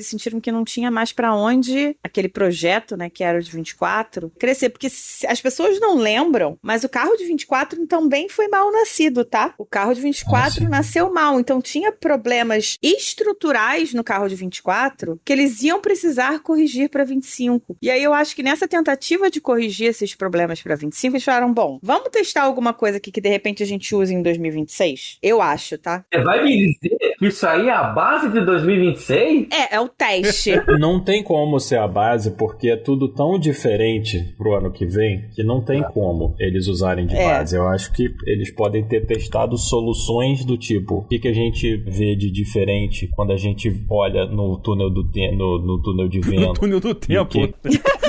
sentiram que não tinha mais para onde aquele projeto, né, que era o de 24, crescer, porque as pessoas não lembram, mas o carro de 24 também foi mal nascido, tá? O carro de 24 nasceu mal, então tinha problemas estruturais no carro de 24 que eles iam precisar corrigir para 25. E aí eu acho que nessa tentativa de corrigir esses problemas para 25, eles falaram, bom, vamos testar alguma coisa aqui que de repente a gente use em 2026? Eu acho, tá? Você vai me dizer que isso aí é a base de 2026? É o teste. Não tem como ser a base, porque é tudo tão diferente pro ano que vem, que não tem como eles usarem de base. Eu acho que eles podem ter testado soluções do tipo, o que a gente vê de diferente quando a gente olha no túnel do no túnel de vento. No túnel do tempo.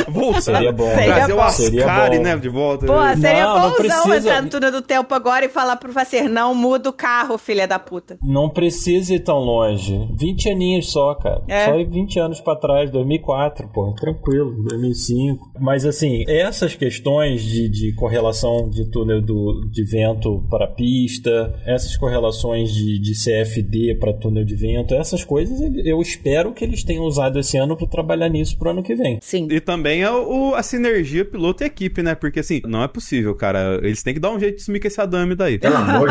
Voltar. Seria bom. Trazer o Ascari, né, de volta. Pô, seria bonzão entrar no túnel do tempo agora e falar pro Vasser, não muda o carro, filha da puta. Não precisa ir tão longe. 20 aninhos só, cara. Só 20 anos pra trás, 2004, pô, tranquilo, 2005. Mas assim, essas questões de correlação de túnel de vento para pista, essas correlações de CFD para túnel de vento, essas coisas eu espero que eles tenham usado esse ano para trabalhar nisso pro ano que vem. Sim. E também a sinergia piloto e equipe, né? Porque assim, não é possível, cara. Eles têm que dar um jeito de sumir com esse Adame daí. Pelo amor.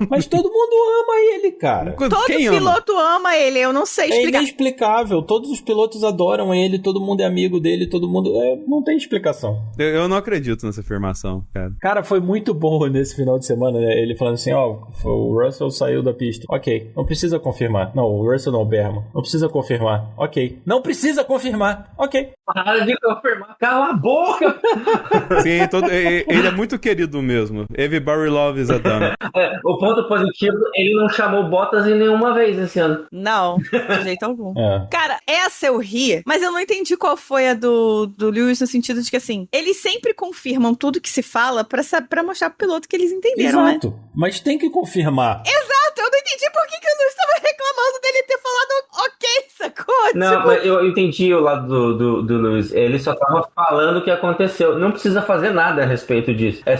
Mas todo mundo ama ele, cara. Todo piloto ama ele, eu não sei explicar. É inexplicável. Todos os pilotos adoram ele, todo mundo é amigo dele, todo mundo... não tem explicação. Eu não acredito nessa afirmação, cara. Cara, foi muito bom nesse final de semana, né? Ele falando assim, o Russell saiu da pista. Ok, não precisa confirmar. Não, o Russell não, o Berman. Não precisa confirmar. Ok. Não precisa confirmar. Ok. Para de confirmar. Cala a boca! Sim, ele é muito querido mesmo. Everybody loves Adame. O ponto positivo, ele não chamou Bottas em nenhuma vez esse ano. Não, de jeito algum. Cara, essa eu ri, mas eu não entendi qual foi a do Lewis no sentido de que, assim, eles sempre confirmam tudo que se fala pra mostrar pro piloto que eles entenderam, Exato. Né? Mas tem que confirmar. Exato, eu não entendi por que eu não estava reclamando dele ter falado ok, sacou? Não, mas eu entendi o lado do Lewis. Ele só tava falando o que aconteceu. Não precisa fazer nada a respeito disso. É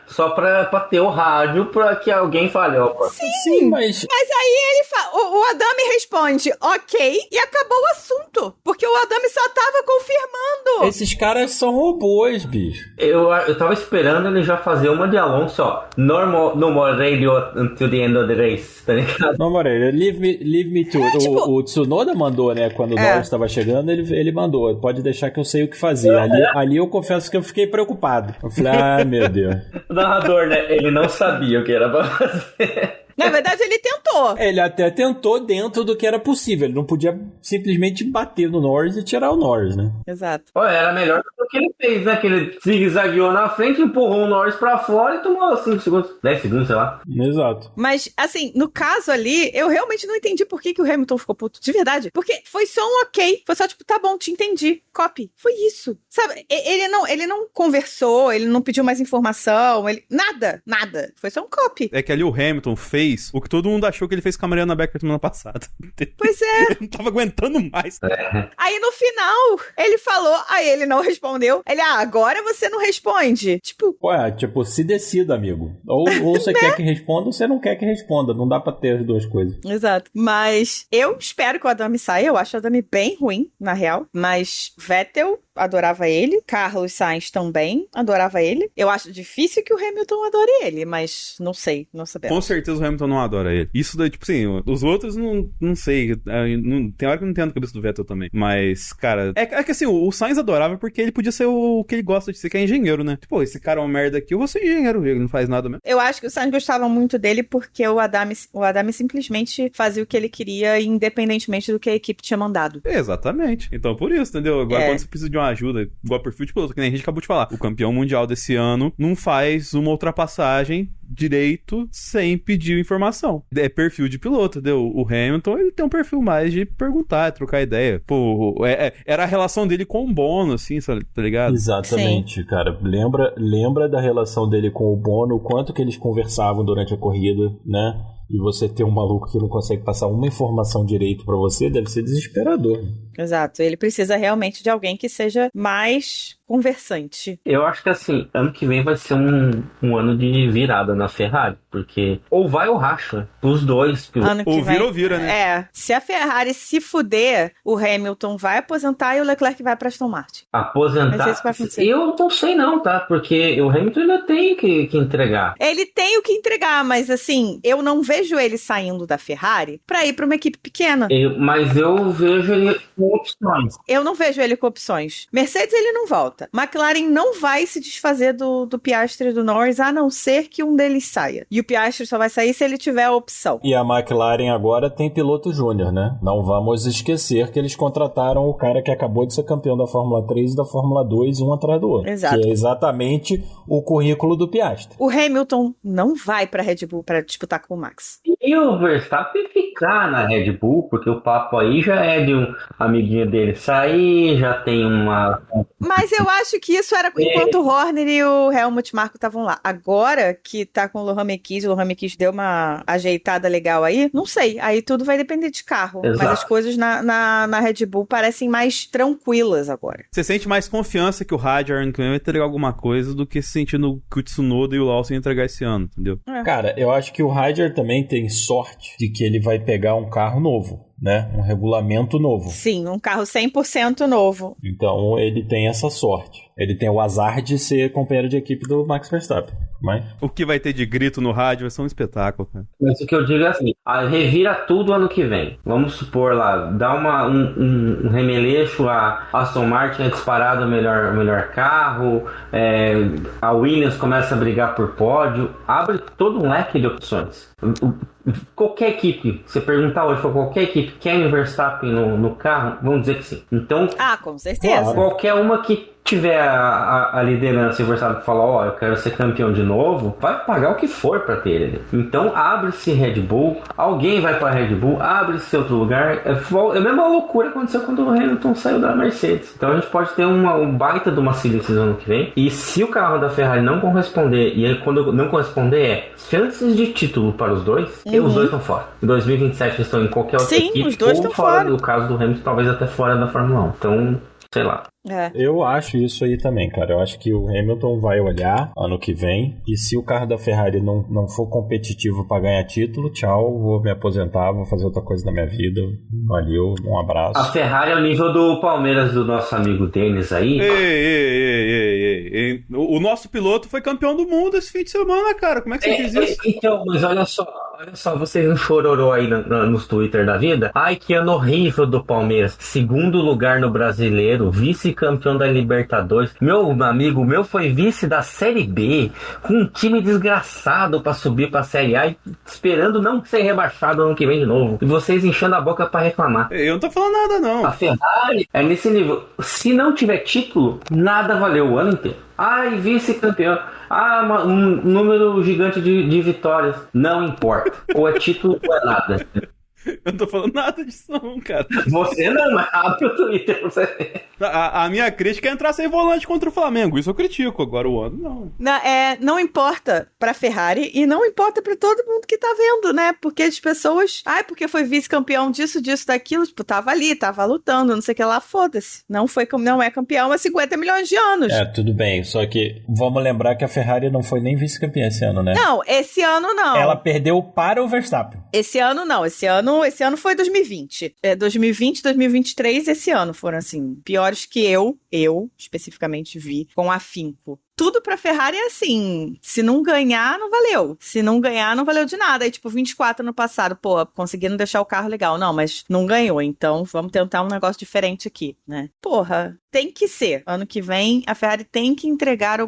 só pra ter o rádio pra que alguém fale, opa. Sim, mas aí ele fala, o Adame responde ok e acabou o assunto. Porque o Adame só tava confirmando. Esses caras são robôs, bicho. Eu tava esperando ele já fazer uma de Alonso, ó. No more radio until the end of the race, tá ligado? No more radio, leave me to. O Tsunoda mandou, né? Quando o Norris estava chegando, ele mandou. Pode deixar que eu sei o que fazer. Ali eu confesso que eu fiquei preocupado. Eu falei, meu Deus. O narrador, né? Ele não sabia o que era pra fazer. Na verdade, ele tentou. Ele até tentou dentro do que era possível. Ele não podia simplesmente bater no Norris e tirar o Norris, né? Exato. Era melhor do que ele fez, né? Que ele zigue-zagueou na frente, empurrou o Norris pra fora e tomou 5 segundos, 10 segundos, sei lá. Exato. Mas, assim, no caso ali, eu realmente não entendi por que o Hamilton ficou puto. De verdade. Porque foi só um ok. Foi só tipo, tá bom, te entendi. Copy. Foi isso. Sabe? Ele não conversou, ele não pediu mais informação, nada. Foi só um copy. É que ali o Hamilton fez o que todo mundo achou que ele fez com a Mariana Becker semana passada. Pois é. Ele não tava aguentando mais. Aí no final, ele falou, aí ele não respondeu. Ele, agora você não responde. Tipo... se decida, amigo. Ou você quer que responda, ou você não quer que responda. Não dá pra ter as duas coisas. Exato. Mas eu espero que o Adame saia. Eu acho o Adame bem ruim, na real. Mas Vettel... adorava ele, Carlos Sainz também adorava ele. Eu acho difícil que o Hamilton adore ele, mas não sei, não sabemos. Com certeza o Hamilton não adora ele. Isso daí, tipo assim, os outros não sei. Tem hora que eu não entendo a cabeça do Vettel também. Mas, cara, é que assim, o Sainz adorava porque ele podia ser o que ele gosta de ser, que é engenheiro, né? Tipo, esse cara é uma merda aqui, eu vou ser engenheiro, ele não faz nada mesmo. Eu acho que o Sainz gostava muito dele porque o Adame simplesmente fazia o que ele queria, independentemente do que a equipe tinha mandado. Exatamente. Então, por isso, entendeu? Agora, quando você precisa de um uma ajuda, igual perfil de piloto, que nem a gente acabou de falar. O campeão mundial desse ano não faz uma ultrapassagem direito sem pedir informação. É perfil de piloto, entendeu? O Hamilton, ele tem um perfil mais de perguntar, trocar ideia. Pô, era a relação dele com o Bono, assim, tá ligado? Exatamente, sim, cara. Lembra da relação dele com o Bono, o quanto que eles conversavam durante a corrida, né? E você ter um maluco que não consegue passar uma informação direito pra você, deve ser desesperador. Exato. Ele precisa realmente de alguém que seja mais conversante. Eu acho que assim, ano que vem vai ser um ano de virada na Ferrari, porque ou vai ou racha, os dois. Ou vira ou vira, né? É, se a Ferrari se fuder, o Hamilton vai aposentar e o Leclerc vai pra Aston Martin. Aposentar? Eu não sei não, tá? Porque o Hamilton ainda tem que entregar. Ele tem o que entregar, mas assim, eu não vejo ele saindo da Ferrari pra ir pra uma equipe pequena. Mas eu vejo ele com opções. Eu não vejo ele com opções. Mercedes, ele não volta. McLaren não vai se desfazer do Piastri e do Norris, a não ser que um deles saia. E o Piastri só vai sair se ele tiver a opção. E a McLaren agora tem piloto júnior, né? Não vamos esquecer que eles contrataram o cara que acabou de ser campeão da Fórmula 3 e da Fórmula 2, um atrás do outro. Exato. Que é exatamente o currículo do Piastri. O Hamilton não vai pra Red Bull pra disputar com o Max. E o Verstappen ficar na Red Bull, porque o papo aí já é de um amiguinho dele sair, já tem uma... Mas eu acho que isso era enquanto o Horner e o Helmut Marko estavam lá. Agora que tá com o Lohan Mekies deu uma ajeitada legal aí, não sei. Aí tudo vai depender de carro. Exato. Mas as coisas na Red Bull parecem mais tranquilas agora. Você sente mais confiança que o Hadjar vai entregar alguma coisa do que sentindo que o Tsunoda e o Lawson entregar esse ano, entendeu? Cara, eu acho que o Hadjar também tem sorte de que ele vai pegar um carro novo, né? Um regulamento novo. Sim, um carro 100% novo. Então ele tem essa sorte. Ele tem o azar de ser companheiro de equipe do Max Verstappen. Mas... o que vai ter de grito no rádio vai ser um espetáculo, cara. Mas o que eu digo é assim, revira tudo ano que vem. Vamos supor lá, dá um remeleixo, a Aston Martin é disparado o melhor carro, a Williams começa a brigar por pódio, abre todo um leque de opções. Qualquer equipe, você perguntar hoje pra qualquer equipe, quer o Verstappen no carro, vamos dizer que sim. Então, com certeza. Qualquer uma que tiver a liderança e o Verstappen falar, eu quero ser campeão de novo, vai pagar o que for pra ter ele. Então abre-se Red Bull, alguém vai pra Red Bull, abre-se outro lugar. É a mesma loucura que aconteceu quando o Hamilton saiu da Mercedes. Então a gente pode ter um baita de uma silly season ano que vem, e se o carro da Ferrari não corresponder, e aí quando não corresponder chances de título para os dois, os dois estão fora. Em 2027 eles estão em qualquer outra equipe, os dois ou estão fora. No caso do Hamilton, talvez até fora da Fórmula 1. Então, sei lá. Eu acho isso aí também, cara. Eu acho que o Hamilton vai olhar ano que vem, e se o carro da Ferrari não for competitivo pra ganhar título, tchau, vou me aposentar, vou fazer outra coisa na minha vida. Valeu, um abraço. A Ferrari é o nível do Palmeiras do nosso amigo Denis aí. Ei. O nosso piloto foi campeão do mundo esse fim de semana, cara. Como é que você fez isso? Então, mas olha só, vocês não chororou aí nos Twitter da vida? Ai, que ano horrível do Palmeiras. Segundo lugar no Brasileiro, vice-campeão da Libertadores. Meu amigo, foi vice da Série B, com um time desgraçado pra subir pra Série A, esperando não ser rebaixado ano que vem de novo. E vocês enchendo a boca pra reclamar. Eu não tô falando nada, não. A Ferrari é nesse nível. Se não tiver título, nada valeu o ano inteiro. Ai, vice-campeão. Um número gigante de vitórias. Não importa. Ou é título ou é nada. Eu não tô falando nada disso não, cara. Você não, mas abre o Twitter pra você ver. A minha crítica é entrar sem volante contra o Flamengo. Isso eu critico. Agora o ano, não. Não importa pra Ferrari e não importa pra todo mundo que tá vendo, né? Porque as pessoas... porque foi vice-campeão disso, daquilo. Tipo, tava ali, tava lutando, não sei o que lá, foda-se. Não é campeão há 50 milhões de anos. Tudo bem. Só que vamos lembrar que a Ferrari não foi nem vice-campeã esse ano, né? Não, esse ano não. Ela perdeu para o Verstappen. Esse ano não. Esse ano foi 2020. 2020, 2023, esse ano foram, assim, piores que eu especificamente vi com afinco. tudo pra Ferrari é assim, se não ganhar, não valeu. Se não ganhar, não valeu de nada. Aí, tipo, 24 no passado, pô, conseguiram deixar o carro legal. Não, mas não ganhou, então vamos tentar um negócio diferente aqui, né? Porra, tem que ser. Ano que vem, a Ferrari tem que entregar,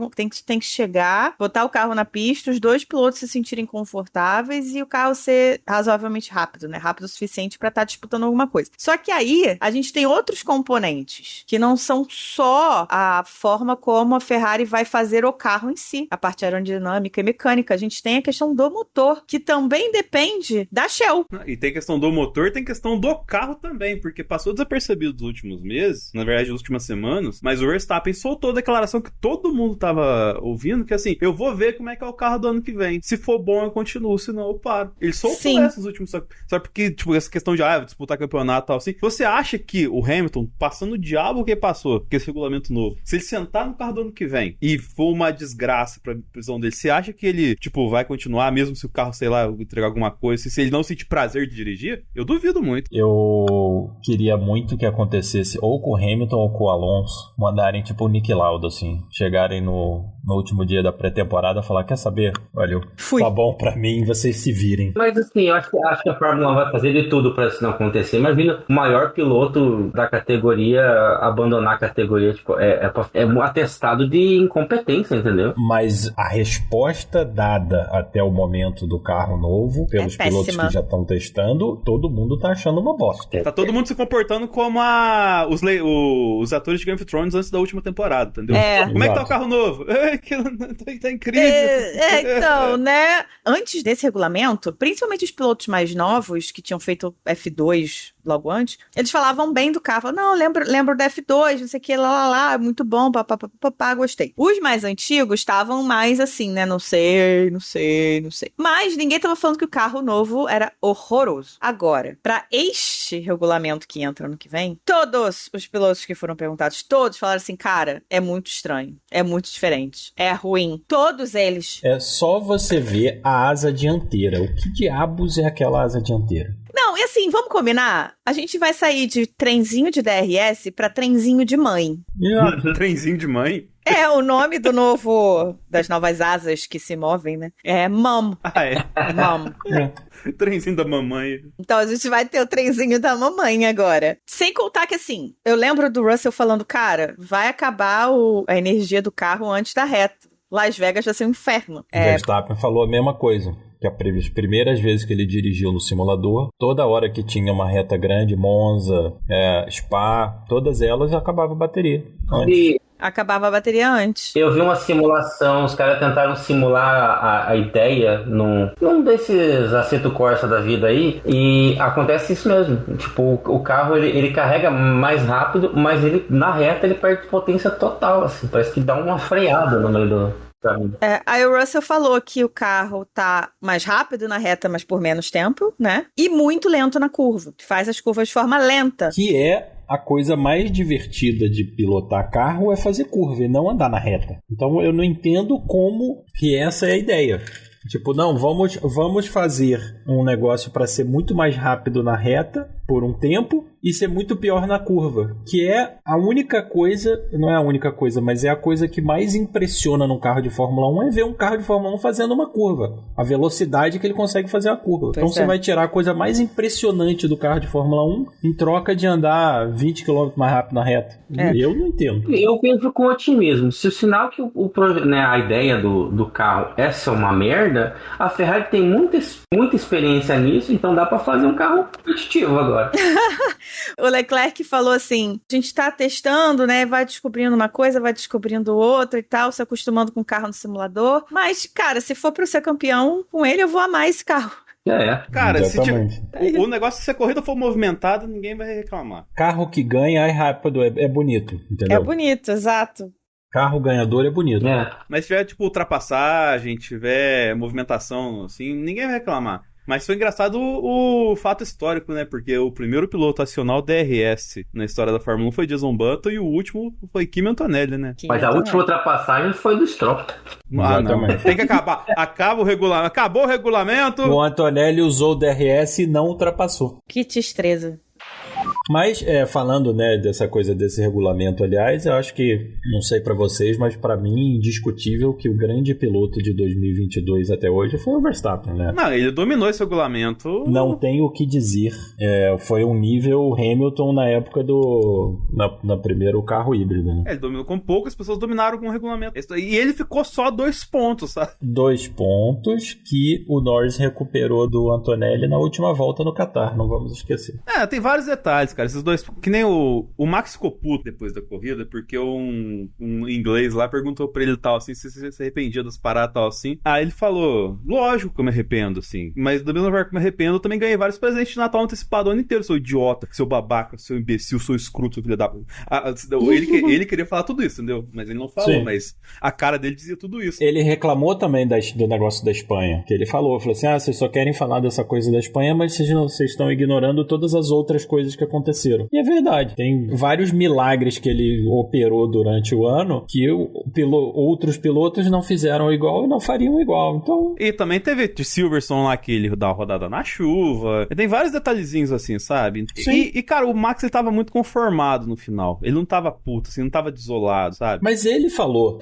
tem que chegar, botar o carro na pista, os dois pilotos se sentirem confortáveis e o carro ser razoavelmente rápido, né? Rápido o suficiente pra estar disputando alguma coisa. Só que aí, a gente tem outros componentes, que não são só a forma como a Ferrari vai fazer o carro em si, a parte aerodinâmica e mecânica. A gente tem a questão do motor, que também depende da Shell. E tem questão do motor, tem questão do carro também, porque passou desapercebido nos últimos meses, na verdade, nas últimas semanas, mas o Verstappen soltou a declaração que todo mundo tava ouvindo, que assim, eu vou ver como é que é o carro do ano que vem. Se for bom, eu continuo, senão eu paro. Ele soltou essas últimas... Só porque, tipo, essa questão de, disputar campeonato e tal, assim, você acha que o Hamilton, passando o diabo que passou, que esse regulamento novo, se ele sentar no carro do ano que vem e for uma desgraça pra visão dele, você acha que ele, tipo, vai continuar, mesmo se o carro, sei lá, entregar alguma coisa, se ele não sentir prazer de dirigir? Eu duvido muito. Eu queria muito que acontecesse ou com o Hamilton ou com o Alonso, mandarem tipo o Nick Lauda, assim, chegarem no último dia da pré-temporada e falar, quer saber? Olha, tá bom pra mim, vocês se virem. Mas assim, eu acho que a Fórmula 1 vai fazer de tudo pra isso não acontecer. Imagina o maior piloto da categoria abandonar a categoria, tipo, é um atestado de incompetência, entendeu? Mas a resposta dada até o momento do carro novo, pelos pilotos que já estão testando, todo mundo tá achando uma bosta. Tá todo mundo se comportando como os atores de Game of Thrones antes da última temporada, entendeu? Como é que tá o carro novo? Tá incrível. Então, né? Antes desse regulamento, principalmente os pilotos mais novos, que tinham feito F2 logo antes, eles falavam bem do carro. Não, lembro da F2, não sei o que, lá, muito bom, papapá, gostei. Os mais antigos estavam mais assim, né? Não sei. Mas ninguém tava falando que o carro novo era horroroso. Agora, pra este regulamento que entra no que vem, todos os pilotos que foram perguntados, todos falaram assim, cara, é muito estranho, é muito diferente, é ruim. Todos eles. É só você ver a asa dianteira. O que diabos é aquela asa dianteira? Não, e assim, vamos combinar? A gente vai sair de trenzinho de DRS pra trenzinho de mãe. Trenzinho de mãe? É, o nome das novas asas que se movem, né? É Mom. Mom. Trenzinho da mamãe. Então a gente vai ter o trenzinho da mamãe agora. Sem contar que assim, eu lembro do Russell falando, cara, vai acabar a energia do carro antes da reta. Las Vegas vai ser um inferno. O Verstappen falou a mesma coisa. Que as primeiras vezes que ele dirigiu no simulador, toda hora que tinha uma reta grande, Monza, Spa, todas elas acabava a bateria. Acabava a bateria antes. Eu vi uma simulação, os caras tentaram simular a ideia num desses Assetto Corsa da vida aí, e acontece isso mesmo. Tipo, o carro ele carrega mais rápido, mas ele na reta ele perde potência total, assim, parece que dá uma freada no meio do... Aí o Russell falou que o carro tá mais rápido na reta, mas por menos tempo, né? E muito lento na curva. Faz as curvas de forma lenta. Que é a coisa mais divertida de pilotar carro é fazer curva e não andar na reta. Então eu não entendo como que essa é a ideia. Tipo, não, vamos fazer um negócio para ser muito mais rápido na reta por um tempo e ser muito pior na curva, que é a única coisa, não é a única coisa, mas é a coisa que mais impressiona num carro de Fórmula 1 é ver um carro de Fórmula 1 fazendo uma curva, a velocidade que ele consegue fazer a curva. Então você vai tirar a coisa mais impressionante do carro de Fórmula 1 em troca de andar 20 km mais rápido na reta. Eu não entendo. Eu penso com otimismo. Se o sinal que a ideia do carro é ser uma merda, a Ferrari tem muita experiência nisso, então dá pra fazer um carro competitivo agora. O Leclerc falou assim, a gente tá testando, né, vai descobrindo uma coisa, vai descobrindo outra e tal, se acostumando com o carro no simulador, mas, cara, se for pra eu ser campeão com ele, eu vou amar esse carro. Cara, se o negócio, se a corrida for movimentada, ninguém vai reclamar. Carro que ganha é rápido, é bonito, entendeu? É bonito, exato. Carro ganhador é bonito. Mas se tiver, tipo, ultrapassagem, tiver movimentação, assim, ninguém vai reclamar. Mas foi engraçado o fato histórico, né? Porque o primeiro piloto a acionar o DRS na história da Fórmula 1 foi Jason Button e o último foi Kimi Antonelli, né? Mas a última ultrapassagem foi do Stroll. Não. Tem que acabar. Acaba o regulamento. Acabou o regulamento. O Antonelli usou o DRS e não ultrapassou. Que destreza. Mas, falando, né, dessa coisa desse regulamento, aliás, eu acho que, não sei pra vocês, mas pra mim, indiscutível que o grande piloto de 2022 até hoje foi o Verstappen, né? Não, ele dominou esse regulamento. Não tem o que dizer. Foi um nível Hamilton na época na primeiro carro híbrido, né? Ele dominou com poucas pessoas, dominaram com o regulamento. E ele ficou só 2 pontos, sabe? 2 pontos que o Norris recuperou do Antonelli na última volta no Qatar, não vamos esquecer. Tem vários detalhes, cara. Esses 2, que nem o Max ficou puto depois da corrida, porque um inglês lá perguntou pra ele tal, assim, se se arrependia das paradas tal, assim. Aí ele falou, lógico que eu me arrependo, assim, mas da mesma forma que eu me arrependo, eu também ganhei vários presentes de Natal antecipado o ano inteiro. Sou idiota, seu babaca, seu imbecil, sou escroto, filho da... Ele queria falar tudo isso, entendeu? Mas ele não falou, sim. Mas a cara dele dizia tudo isso. Ele reclamou também do negócio da Espanha, que ele falou assim, vocês só querem falar dessa coisa da Espanha, mas vocês estão ignorando todas as outras coisas que aconteceram. E é verdade, tem vários milagres que ele operou durante o ano que outros pilotos não fizeram igual e não fariam igual, então... E também teve de Silverstone lá, que ele dá uma rodada na chuva, e tem vários detalhezinhos assim, sabe? E cara, o Max, ele tava muito conformado no final, ele não tava puto, assim, não tava desolado, sabe? Mas ele falou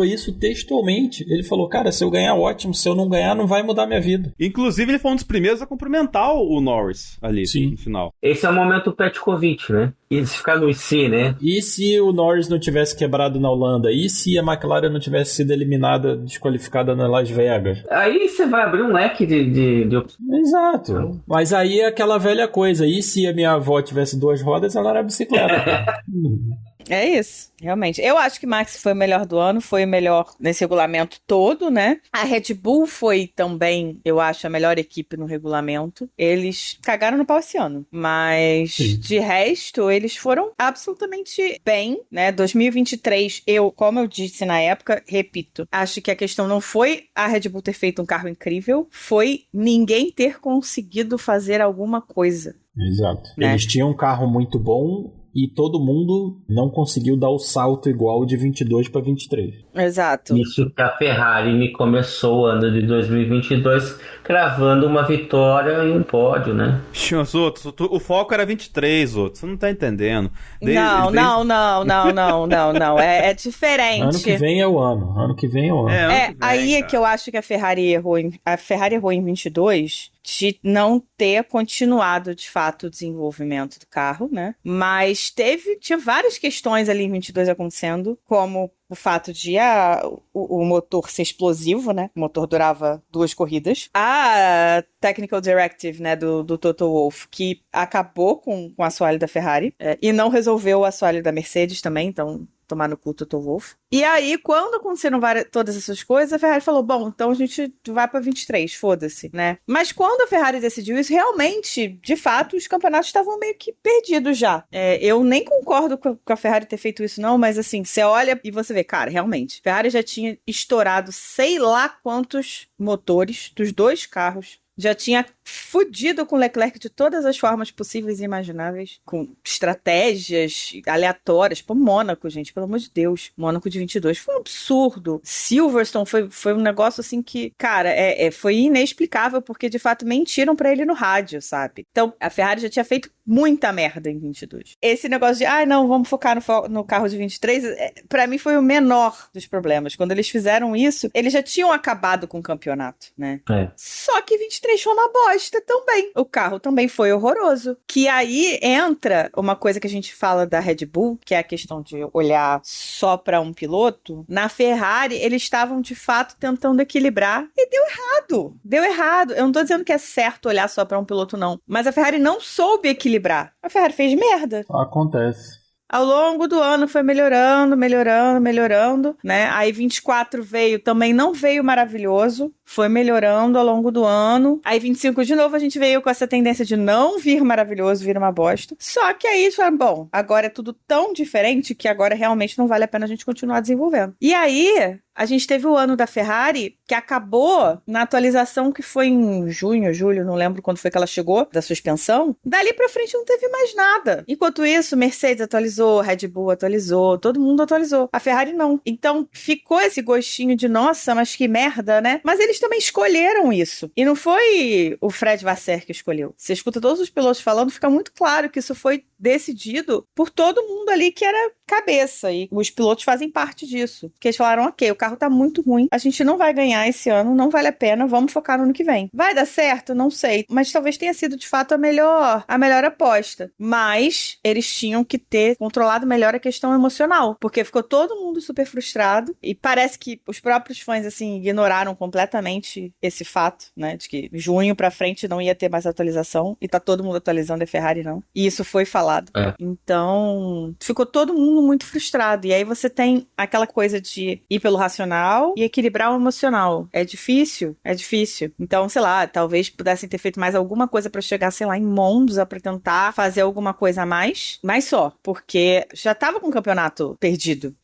isso textualmente, ele falou, cara, se eu ganhar, ótimo, se eu não ganhar, não vai mudar minha vida. Inclusive, ele foi um dos primeiros a cumprimentar o Norris ali, no final. Esse é o momento Petkovic, né? E se ficar no IC, né? E se o Norris não tivesse quebrado na Holanda? E se a McLaren não tivesse sido eliminada, desqualificada na Las Vegas? Aí você vai abrir um leque de... Exato. Mas aí é aquela velha coisa. E se a minha avó tivesse 2 rodas, ela era bicicleta. É isso, realmente. Eu acho que Max foi o melhor do ano, foi o melhor nesse regulamento todo, né? A Red Bull foi também, eu acho, a melhor equipe no regulamento. Eles cagaram no pau esse ano, mas de resto, eles foram absolutamente bem, né? 2023, como eu disse na época, repito, acho que a questão não foi a Red Bull ter feito um carro incrível, foi ninguém ter conseguido fazer alguma coisa. Exato. Né? Eles tinham um carro muito bom e todo mundo não conseguiu dar o salto igual de 22 para 23. Exato. Isso que a Ferrari me começou o ano de 2022 cravando uma vitória e um pódio, né? Os outros, o foco era 23, outros, você não tá entendendo. Não. É diferente. Ano que vem é o ano. Aí é que eu acho que a Ferrari errou em 22 de não ter continuado, de fato, o desenvolvimento do carro, né? Mas tinha várias questões ali em 22 acontecendo, como o fato de o motor ser explosivo, né? O motor durava 2 corridas. A Technical Directive, né, do Toto Wolff, que acabou com o assoalho da Ferrari e não resolveu o assoalho da Mercedes também, então... tomar no cu Toto Wolff. E aí, quando aconteceram todas essas coisas, a Ferrari falou, bom, então a gente vai pra 23, foda-se, né? Mas quando a Ferrari decidiu isso, realmente, de fato, os campeonatos estavam meio que perdidos já. Eu nem concordo com a Ferrari ter feito isso, não, mas assim, você olha e você vê, cara, realmente, a Ferrari já tinha estourado sei lá quantos motores dos 2 carros, já tinha fudido com Leclerc de todas as formas possíveis e imagináveis, com estratégias aleatórias. Pô, Mônaco, gente, pelo amor de Deus. Mônaco de 22 foi um absurdo. Silverstone foi um negócio assim que, cara, foi inexplicável, porque de fato mentiram pra ele no rádio, sabe? Então, a Ferrari já tinha feito muita merda em 22. Esse negócio de, não, vamos focar no carro de 23, pra mim foi o menor dos problemas. Quando eles fizeram isso, eles já tinham acabado com o campeonato, né? Só que 23 foi uma bosta também. O carro também foi horroroso. Que aí entra uma coisa que a gente fala da Red Bull, que é a questão de olhar só pra um piloto. Na Ferrari, eles estavam de fato tentando equilibrar e deu errado. Deu errado. Eu não tô dizendo que é certo olhar só pra um piloto, não. Mas a Ferrari não soube equilibrar. A Ferrari fez merda. Acontece. Ao longo do ano foi melhorando, né? Aí 24 veio, também não veio maravilhoso, foi melhorando ao longo do ano. Aí 25 de novo a gente veio com essa tendência de não vir maravilhoso, vir uma bosta. Só que aí, bom, agora é tudo tão diferente que agora realmente não vale a pena a gente continuar desenvolvendo. E aí, a gente teve o ano da Ferrari, que acabou na atualização que foi em junho, julho, não lembro quando foi que ela chegou, da suspensão. Dali pra frente não teve mais nada. Enquanto isso, Mercedes atualizou, Red Bull atualizou, todo mundo atualizou. A Ferrari não. Então, ficou esse gostinho de, nossa, mas que merda, né? Mas eles também escolheram isso. E não foi o Fred Vasseur que escolheu. Você escuta todos os pilotos falando, fica muito claro que isso foi decidido por todo mundo ali que era cabeça. E os pilotos fazem parte disso. Porque eles falaram, ok, o carro tá muito ruim, a gente não vai ganhar esse ano, não vale a pena, vamos focar no ano que vem. Vai dar certo? Não sei. Mas talvez tenha sido, de fato, a melhor aposta. Mas eles tinham que ter controlado melhor a questão emocional. Porque ficou todo mundo super frustrado. E parece que os próprios fãs, assim, ignoraram completamente esse fato, né? De que junho pra frente não ia ter mais atualização. E tá todo mundo atualizando, a Ferrari não. E isso foi falado. Então, ficou todo mundo muito frustrado. E aí você tem aquela coisa de ir pelo racional e equilibrar o emocional. É difícil? É difícil. Então, sei lá, talvez pudessem ter feito mais alguma coisa pra chegar, sei lá, em Monza pra tentar fazer alguma coisa a mais. Mas só, porque já tava com o campeonato perdido.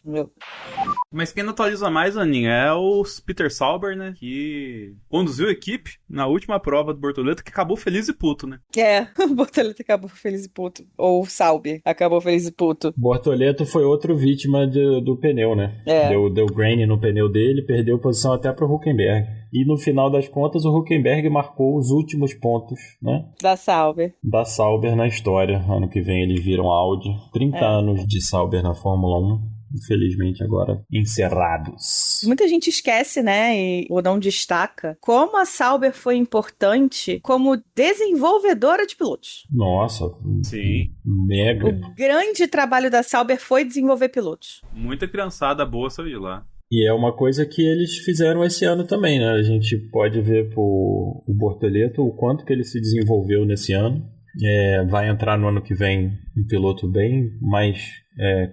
Mas quem não atualiza mais, Aninha, é o Peter Sauber, né? Que conduziu a equipe na última prova do Bortoleto, que acabou feliz e puto, né? O Bortoleto acabou feliz e puto. Ou o Sauber acabou feliz e puto. Bortoleto foi outro vítima do pneu, né? Deu grain no pneu dele, perdeu posição até pro Hülkenberg. E no final das contas, o Hülkenberg marcou os últimos pontos, né? Da Sauber na história. Ano que vem eles viram Audi. 30 anos de Sauber na Fórmula 1. Infelizmente agora encerrados. Muita gente esquece, né, ou não destaca como a Sauber foi importante como desenvolvedora de pilotos. Nossa, sim, mega. O grande trabalho da Sauber foi desenvolver pilotos. Muita criançada boa saiu de lá. E é uma coisa que eles fizeram esse ano também, né? A gente pode ver o Bortoleto o quanto que ele se desenvolveu nesse ano. Vai entrar no ano que vem um piloto bem mais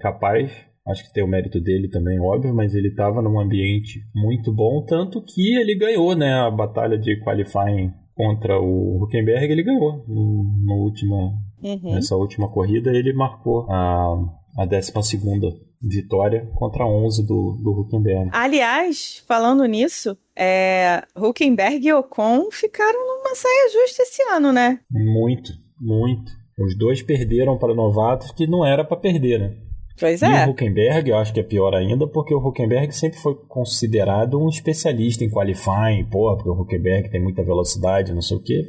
capaz. Acho que tem o mérito dele também, óbvio, mas ele estava num ambiente muito bom, tanto que ele ganhou, né, a batalha de qualifying contra o Hülkenberg, ele ganhou nessa última corrida, ele marcou a 12ª vitória contra a 11 do Hülkenberg. Aliás, falando nisso, Hülkenberg e Ocon ficaram numa saia justa esse ano, né? Muito. Os dois perderam para novatos que não era para perder, né? Pois e o Hülkenberg, eu acho que é pior ainda, porque o Hülkenberg sempre foi considerado um especialista em qualifying, porque o Hülkenberg tem muita velocidade, não sei o quê.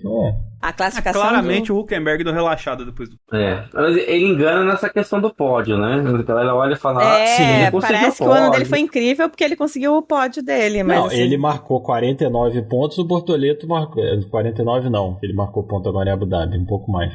A classificação claramente o Hülkenberg deu relaxada depois do... Mas ele engana nessa questão do pódio, né? Ela olha e fala, sim, ele conseguiu parece que o ano dele foi incrível porque ele conseguiu o pódio dele. Mas não, assim... ele marcou 49 pontos, o Bortoleto marcou... 49 não, ele marcou ponto agora em Abu Dhabi, um pouco mais.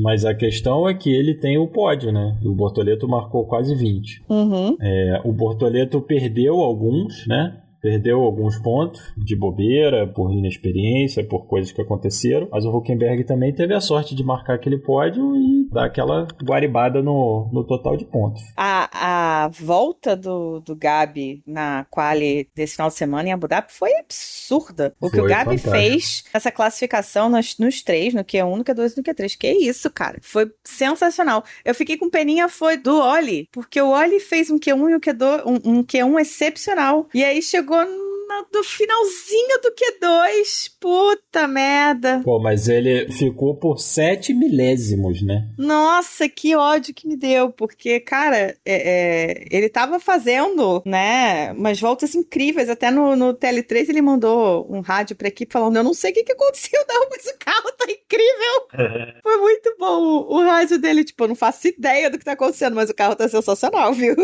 Mas a questão é que ele tem o pódio, né? E o Bortoleto marcou quase 20. Uhum. O Bortoleto perdeu alguns, né? Perdeu alguns pontos de bobeira, por inexperiência, por coisas que aconteceram. Mas o Hülkenberg também teve a sorte de marcar aquele pódio e dar aquela guaribada no total de pontos. A volta do Gabi na quali desse final de semana em Abu Dhabi foi absurda. O que o Gabi fez nessa classificação nos três, no Q1, no Q2 e no Q3. Que isso, cara. Foi sensacional. Eu fiquei com peninha, foi do Oli, porque o Oli fez um Q1 e um Q1 excepcional. E aí chegou no finalzinho do Q2. Puta merda. Mas ele ficou por 7 milésimos, né? Nossa, que ódio que me deu. Porque, cara, ele tava fazendo, né, umas voltas incríveis. Até no TL3 ele mandou um rádio pra equipe falando, eu não sei o que aconteceu não, mas o carro tá incrível. Foi muito bom o rádio dele. Tipo, eu não faço ideia do que tá acontecendo, mas o carro tá sensacional, viu?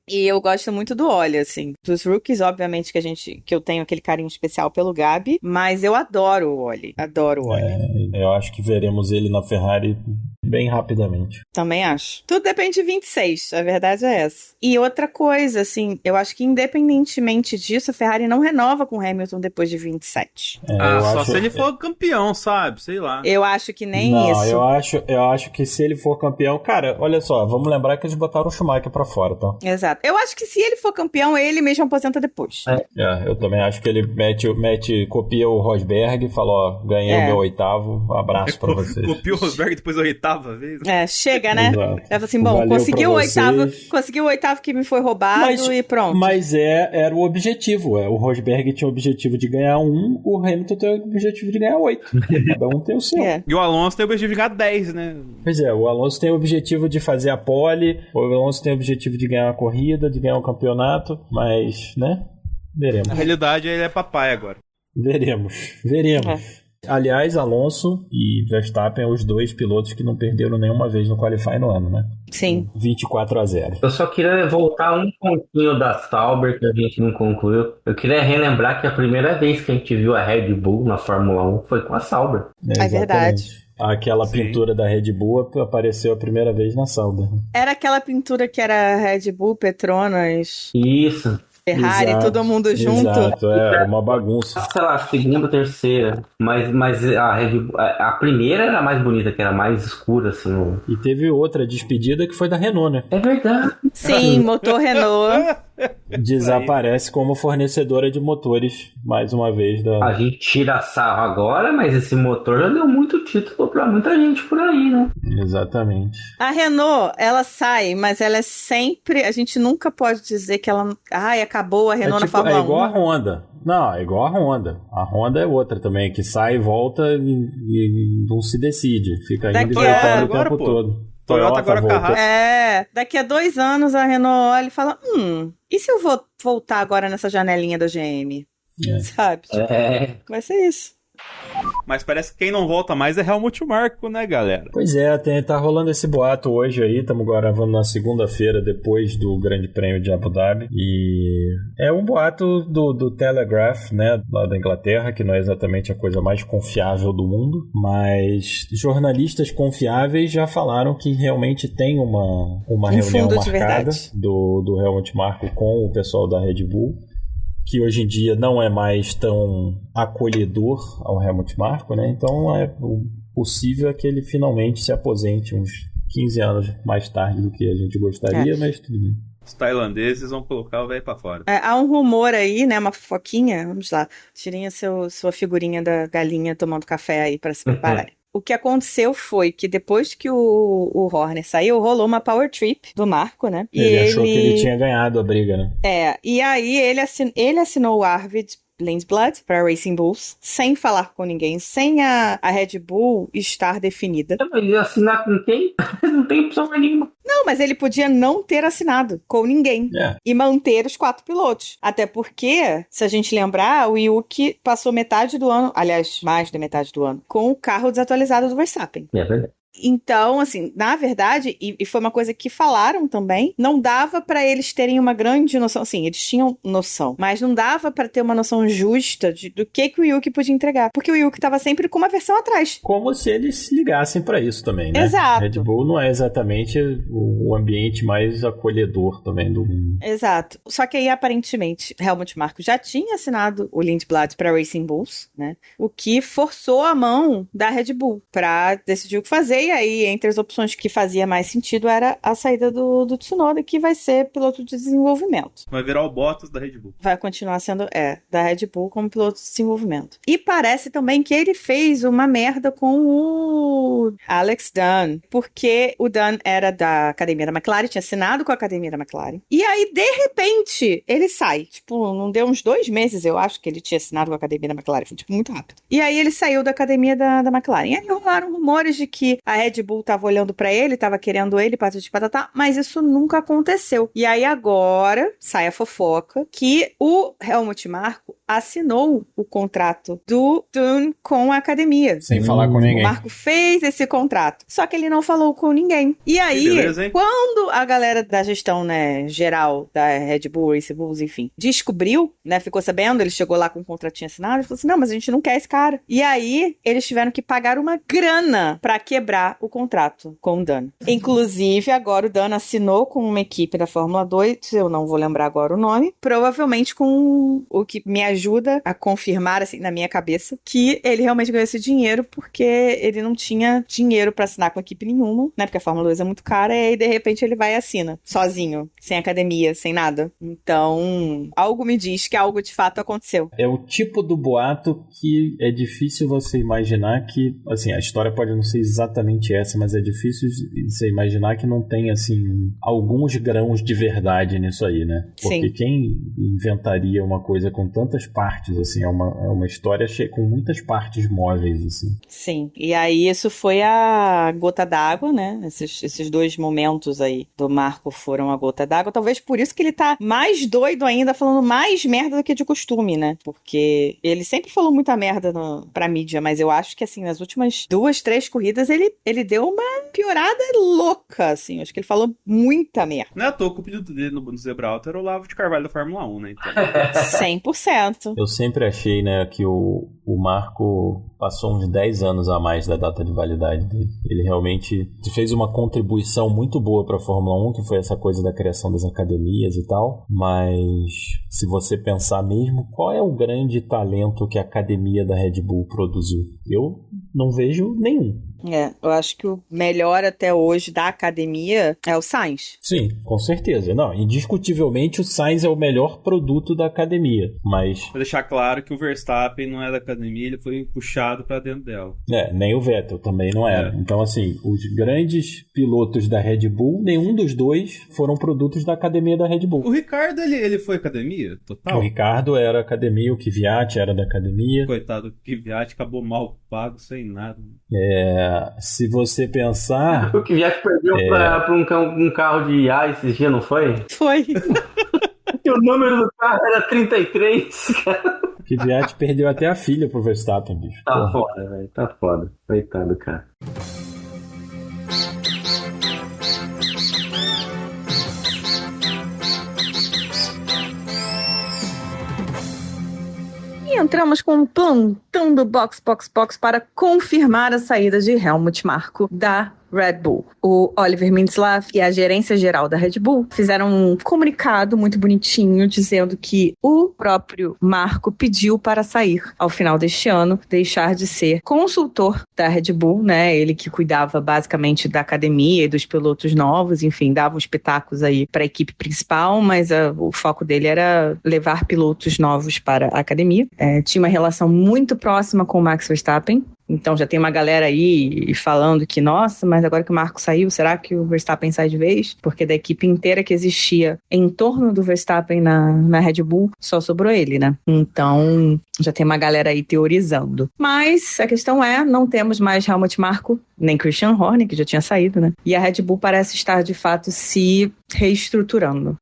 E eu gosto muito do Oli, assim. Dos rookies, obviamente, que eu tenho aquele carinho especial pelo Gabi, mas eu adoro o Oli. Adoro o Oli. Eu acho que veremos ele na Ferrari bem rapidamente. Também acho. Tudo depende de 26, a verdade é essa. E outra coisa, assim, eu acho que independentemente disso, a Ferrari não renova com o Hamilton depois de 27. Só se ele for campeão, sabe? Sei lá. Eu acho que nem não, isso. Eu acho que se ele for campeão... Cara, olha só, vamos lembrar que eles botaram o Schumacher pra fora, tá? Exato. Eu acho que se ele for campeão, ele mesmo aposenta depois. Eu também acho que ele copia o Rosberg e fala, ganhei o meu 8º, abraço pra vocês. Copia o Rosberg depois do 8º. oitava vez. Chega, né? Exato. Ela falou assim, bom, consegui o oitavo que me foi roubado e pronto. Mas era o objetivo. O Rosberg tinha o objetivo de ganhar 1, o Hamilton tem o objetivo de ganhar 8. Cada um tem o seu. E o Alonso tem o objetivo de ganhar 10, né? Pois é, o Alonso tem o objetivo de fazer a pole, o Alonso tem o objetivo de ganhar uma corrida, de ganhar um campeonato, mas, né? Veremos. Na realidade, ele é papai agora. Veremos. Aliás, Alonso e Verstappen, os dois pilotos que não perderam nenhuma vez no Qualify no ano, né? Sim. 24-0. Eu só queria voltar um pontinho da Sauber, que a gente não concluiu. Eu queria relembrar que a primeira vez que a gente viu a Red Bull na Fórmula 1 foi com a Sauber. É verdade. Aquela pintura da Red Bull apareceu a primeira vez na Sauber. Era aquela pintura que era Red Bull, Petronas... Isso. Ferrari, exato, todo mundo junto. Exato, era uma bagunça. Sei lá, segunda, terceira. Mas a Red Bull, a primeira era mais bonita, que era mais escura, assim. E teve outra despedida que foi da Renault, né? É verdade. Sim, motor Renault. Desaparece como fornecedora de motores, mais uma vez. A gente tira sarro agora, mas esse motor já deu muito título pra muita gente por aí, né? Exatamente. A Renault, ela sai, mas ela é sempre... A gente nunca pode dizer que ela... acabou a Renault na Fórmula 1. É igual a Honda. Não, é igual a Honda. A Honda é outra também, que sai e volta e não se decide. Fica indo e voltando o tempo todo. Toyota agora voltou. Daqui a 2 anos a Renault olha e fala, e se eu vou voltar agora nessa janelinha da GM? Sabe? Vai ser isso. Mas parece que quem não volta mais é Helmut Marko, né, galera? Pois é, tá rolando esse boato hoje aí, estamos gravando na segunda-feira depois do Grande Prêmio de Abu Dhabi, e é um boato do Telegraph, né, lá da Inglaterra, que não é exatamente a coisa mais confiável do mundo, mas jornalistas confiáveis já falaram que realmente tem uma reunião marcada do Helmut Marko com o pessoal da Red Bull, que hoje em dia não é mais tão acolhedor ao Helmut Marko, né? Então é possível que ele finalmente se aposente uns 15 anos mais tarde do que a gente gostaria, mas tudo bem. Os tailandeses vão colocar o velho pra fora. Há um rumor aí, né? Uma fofoquinha. Vamos lá. Tirem sua figurinha da galinha tomando café aí para se preparar. O que aconteceu foi que depois que o Horner saiu, rolou uma power trip do Marko, né? Ele achou que ele tinha ganhado a briga, né? E aí ele assinou o Arvid Lindblad para Racing Bulls, sem falar com ninguém, sem a Red Bull estar definida. Ele ia assinar com quem? Não tem opção nenhuma. Não, mas ele podia não ter assinado com ninguém e manter os 4 pilotos. Até porque, se a gente lembrar, o Yuki passou metade do ano, aliás, mais da metade do ano, com o carro desatualizado do Verstappen. É verdade. Então, assim, na verdade, e foi uma coisa que falaram também, não dava pra eles terem uma grande noção, assim, eles tinham noção, mas não dava pra ter uma noção justa do que o Yuki podia entregar, porque o Yuki tava sempre com uma versão atrás. Como se eles se ligassem pra isso também, né? Exato. Red Bull não é exatamente o ambiente mais acolhedor também do mundo. Exato. Só que aí, aparentemente, Helmut Marko já tinha assinado o Lindblad pra Racing Bulls, né? O que forçou a mão da Red Bull pra decidir o que fazer. E aí, entre as opções que fazia mais sentido era a saída do Tsunoda, que vai ser piloto de desenvolvimento. Vai virar o Bottas da Red Bull. Vai continuar sendo, da Red Bull como piloto de desenvolvimento. E parece também que ele fez uma merda com o Alex Dunn, porque o Dunn era da Academia da McLaren, tinha assinado com a Academia da McLaren. E aí, de repente, ele sai. Tipo, não deu uns 2 meses, eu acho, que ele tinha assinado com a Academia da McLaren. Foi, tipo, muito rápido. E aí, ele saiu da Academia da McLaren. E aí, rolaram rumores de que a Red Bull tava olhando pra ele, tava querendo ele, patatá, mas isso nunca aconteceu. E aí agora sai a fofoca que o Helmut Marko assinou o contrato do Dunn com a academia. Sem falar com ninguém. O Marko fez esse contrato, só que ele não falou com ninguém. E aí, beleza, quando a galera da gestão, né, geral da Red Bull, Race Bulls, enfim, descobriu, né, ficou sabendo, ele chegou lá com um contratinho assinado e falou assim, não, mas a gente não quer esse cara. E aí, eles tiveram que pagar uma grana pra quebrar o contrato com o Dunn. Inclusive, agora o Dunn assinou com uma equipe da Fórmula 2, eu não vou lembrar agora o nome, provavelmente com o que me ajuda ajuda a confirmar, assim, na minha cabeça, que ele realmente ganhou esse dinheiro porque ele não tinha dinheiro pra assinar com equipe nenhuma, né? Porque a Fórmula 2 é muito cara, e aí, de repente, ele vai e assina, sozinho, sem academia, sem nada. Então, algo me diz que algo de fato aconteceu. É o tipo do boato que é difícil você imaginar que, assim, a história pode não ser exatamente essa, mas é difícil você imaginar que não tem, assim, alguns grãos de verdade nisso aí, né? Porque quem inventaria uma coisa com tantas partes, assim, é uma história com muitas partes móveis, assim. Sim, e aí isso foi a gota d'água, né? Esses dois momentos aí do Marco foram a gota d'água, talvez por isso que ele tá mais doido ainda, falando mais merda do que de costume, né? Porque ele sempre falou muita merda pra mídia, mas eu acho que, assim, nas últimas 2, 3 corridas, ele deu uma piorada louca, assim. Acho que ele falou muita merda. Não é à toa que o pedido dele no Zebra Alto era o Olavo de Carvalho da Fórmula 1, né? Então. 100%. Eu sempre achei, né, que o Marco passou uns 10 anos a mais da data de validade dele. Ele realmente fez uma contribuição muito boa para a Fórmula 1, que foi essa coisa da criação das academias e tal, mas se você pensar mesmo, qual é o grande talento que a academia da Red Bull produziu? Eu não vejo nenhum. Eu acho que o melhor até hoje da academia é o Sainz. Sim, com certeza. Não, indiscutivelmente o Sainz é o melhor produto da academia, mas... Vou deixar claro que o Verstappen não é da academia, ele foi puxado pra dentro dela. Nem o Vettel também não era. Então, assim, os grandes pilotos da Red Bull, nenhum dos dois foram produtos da academia da Red Bull. O Ricardo, ele foi academia? Total? O Ricardo era academia, o Kvyat era da academia. Coitado, o Kvyat acabou mal pago, sem nada. Se você pensar... O Kvyat perdeu pra um carro de IA esses dias, não foi? Foi. E o número do carro era 33, cara. O Kvyat perdeu até a filha pro Verstappen, bicho. Tá foda, velho. Tá foda. Coitado, cara. E entramos com um plantão do Box para confirmar a saída de Helmut Marko da Red Bull. O Oliver Mintzlaff e a gerência geral da Red Bull fizeram um comunicado muito bonitinho dizendo que o próprio Marko pediu para sair ao final deste ano, deixar de ser consultor da Red Bull, né? Ele que cuidava basicamente da academia e dos pilotos novos, enfim, dava uns pitacos aí para a equipe principal, mas o foco dele era levar pilotos novos para a academia. Tinha uma relação muito próxima com o Max Verstappen. Então já tem uma galera aí falando que, nossa, mas agora que o Marko saiu, será que o Verstappen sai de vez? Porque da equipe inteira que existia em torno do Verstappen na Red Bull, só sobrou ele, né? Então já tem uma galera aí teorizando. Mas a questão não temos mais Helmut Marko, nem Christian Horner, que já tinha saído, né? E a Red Bull parece estar, de fato, se reestruturando.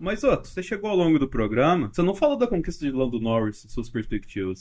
Mas, você chegou ao longo do programa, você não falou da conquista de Lando Norris, suas perspectivas.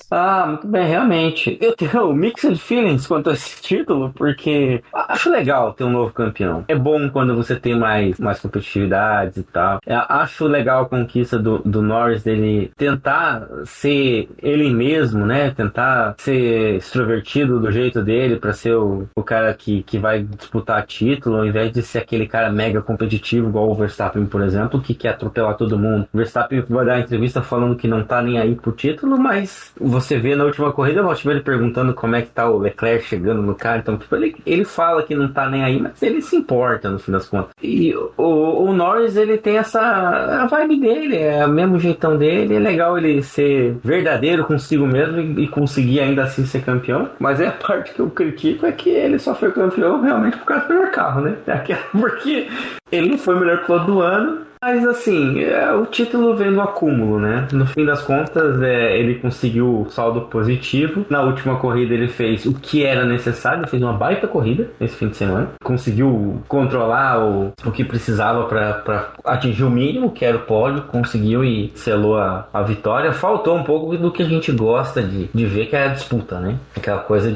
Muito bem, realmente. Eu tenho mixed feelings quanto a esse título, porque acho legal ter um novo campeão. É bom quando você tem mais competitividade e tal. Acho legal a conquista do Norris, dele tentar ser ele mesmo, né? Tentar ser extrovertido do jeito dele, pra ser o cara que vai disputar título, ao invés de ser aquele cara mega competitivo, igual o Verstappen, por exemplo, que quer atropelar todo mundo. O Verstappen vai dar uma entrevista falando que não tá nem aí pro título, mas você vê na última corrida, eu tive ele perguntando como é que tá o Leclerc chegando no carro, então tipo, ele fala que não tá nem aí, mas ele se importa no fim das contas. E o Norris, ele tem a vibe dele, é o mesmo jeitão dele, é legal ele ser verdadeiro consigo mesmo e conseguir ainda assim ser campeão, mas a parte que eu critico é que ele só foi campeão realmente por causa do melhor carro, né? Porque ele não foi o melhor piloto do ano. Mas assim, o título vem do acúmulo, né? No fim das contas, ele conseguiu saldo positivo. Na última corrida ele fez o que era necessário, ele fez uma baita corrida esse fim de semana. Conseguiu controlar o que precisava para atingir o mínimo, que era o pódio. Conseguiu e selou a vitória. Faltou um pouco do que a gente gosta de ver, que é a disputa, né? Aquela coisa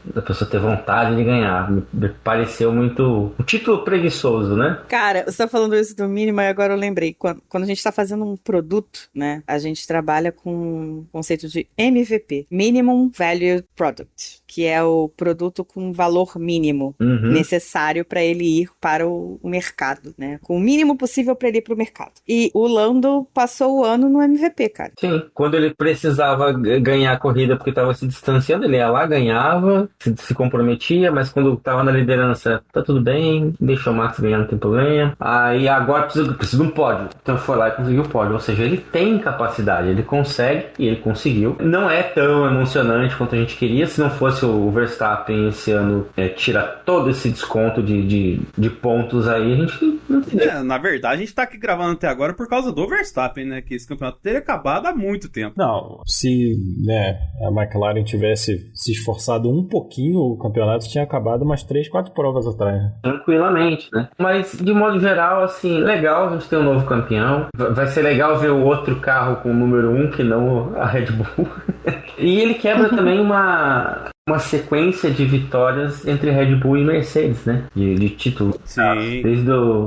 da pessoa ter vontade de ganhar. Me pareceu muito um título preguiçoso, né? Cara, você tá falando isso do mínimo, agora eu lembrei. Quando a gente está fazendo um produto, né, a gente trabalha com o conceito de MVP, Minimum Value Product, que é o produto com valor mínimo necessário para ele ir para o mercado, né? Com o mínimo possível para ele ir para o mercado. E o Lando passou o ano no MVP, cara. Sim, quando ele precisava ganhar a corrida porque estava se distanciando, ele ia lá, ganhava, se comprometia, mas quando estava na liderança, tá tudo bem, deixa o Max ganhar, não tem problema. Aí agora precisa de um pódio. Então foi lá e conseguiu o pódio. Ou seja, ele tem capacidade, ele consegue e ele conseguiu. Não é tão emocionante quanto a gente queria. Se não fosse o Verstappen esse ano tirar todo esse desconto de pontos aí, a gente não teria. Na verdade, a gente tá aqui gravando até agora por causa do Verstappen, né? Que esse campeonato teria acabado há muito tempo. Não, se a McLaren tivesse se esforçado um pouquinho, o campeonato tinha acabado umas 3, 4 provas atrás. Né? Tranquilamente, né? Mas, de modo geral, assim, legal a gente ter um novo campeão. Vai ser legal ver o outro carro com o número 1, que não a Red Bull. E ele quebra também uma sequência de vitórias entre Red Bull e Mercedes, né? De título. Sim. Desde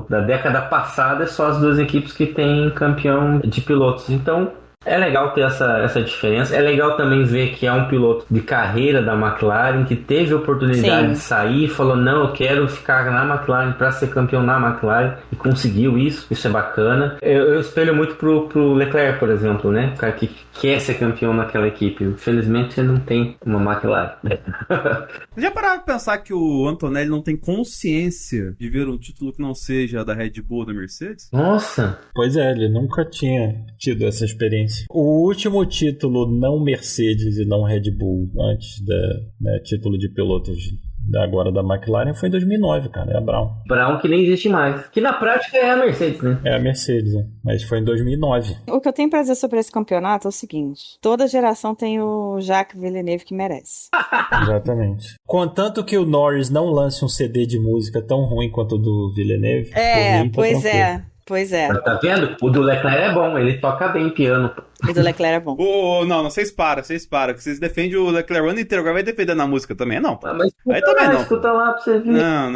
da década passada, é só as duas equipes que têm campeão de pilotos. Então, é legal ter essa diferença. É legal também ver que é um piloto de carreira da McLaren que teve a oportunidade de sair e falou, não, eu quero ficar na McLaren para ser campeão na McLaren, e conseguiu isso. Isso é bacana. Eu espelho muito pro Leclerc, por exemplo, né? O cara que quer ser campeão naquela equipe. Infelizmente, ele não tem uma McLaren. Já pararam pra pensar que o Antonelli não tem consciência de ver um título que não seja da Red Bull ou da Mercedes? Nossa! Pois é, ele nunca tinha tido essa experiência. O último título não Mercedes e não Red Bull, antes do título de pilotos agora da McLaren, foi em 2009, cara, é a Brown. Brown que nem existe mais. Que na prática é a Mercedes, né? É a Mercedes, né? Mas foi em 2009. O que eu tenho pra dizer sobre esse campeonato é o seguinte: toda geração tem o Jacques Villeneuve que merece. Exatamente. Contanto que o Norris não lance um CD de música tão ruim quanto o do Villeneuve. Pois é. Pois é. Tá vendo? O do Leclerc é bom, ele toca bem piano. O do Leclerc é bom. Não, vocês param. Que vocês defendem o Leclerc o ano inteiro, agora vai defender na música também, não. Mas aí também não. Escuta lá pra você ver. Não.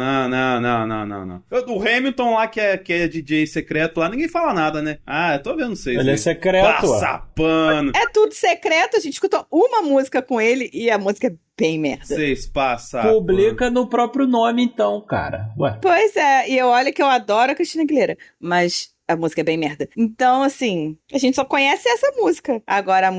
O Hamilton lá, que é DJ secreto lá, ninguém fala nada, né? Eu tô vendo vocês. Ele é secreto, Passa pano. É tudo secreto, a gente escutou uma música com ele e a música é bem merda. Vocês passam. Publica no próprio nome, então, cara. Ué. Pois é, e olha que eu adoro a Cristina Aguilera, mas a música é bem merda. Então, assim, a gente só conhece essa música. Agora,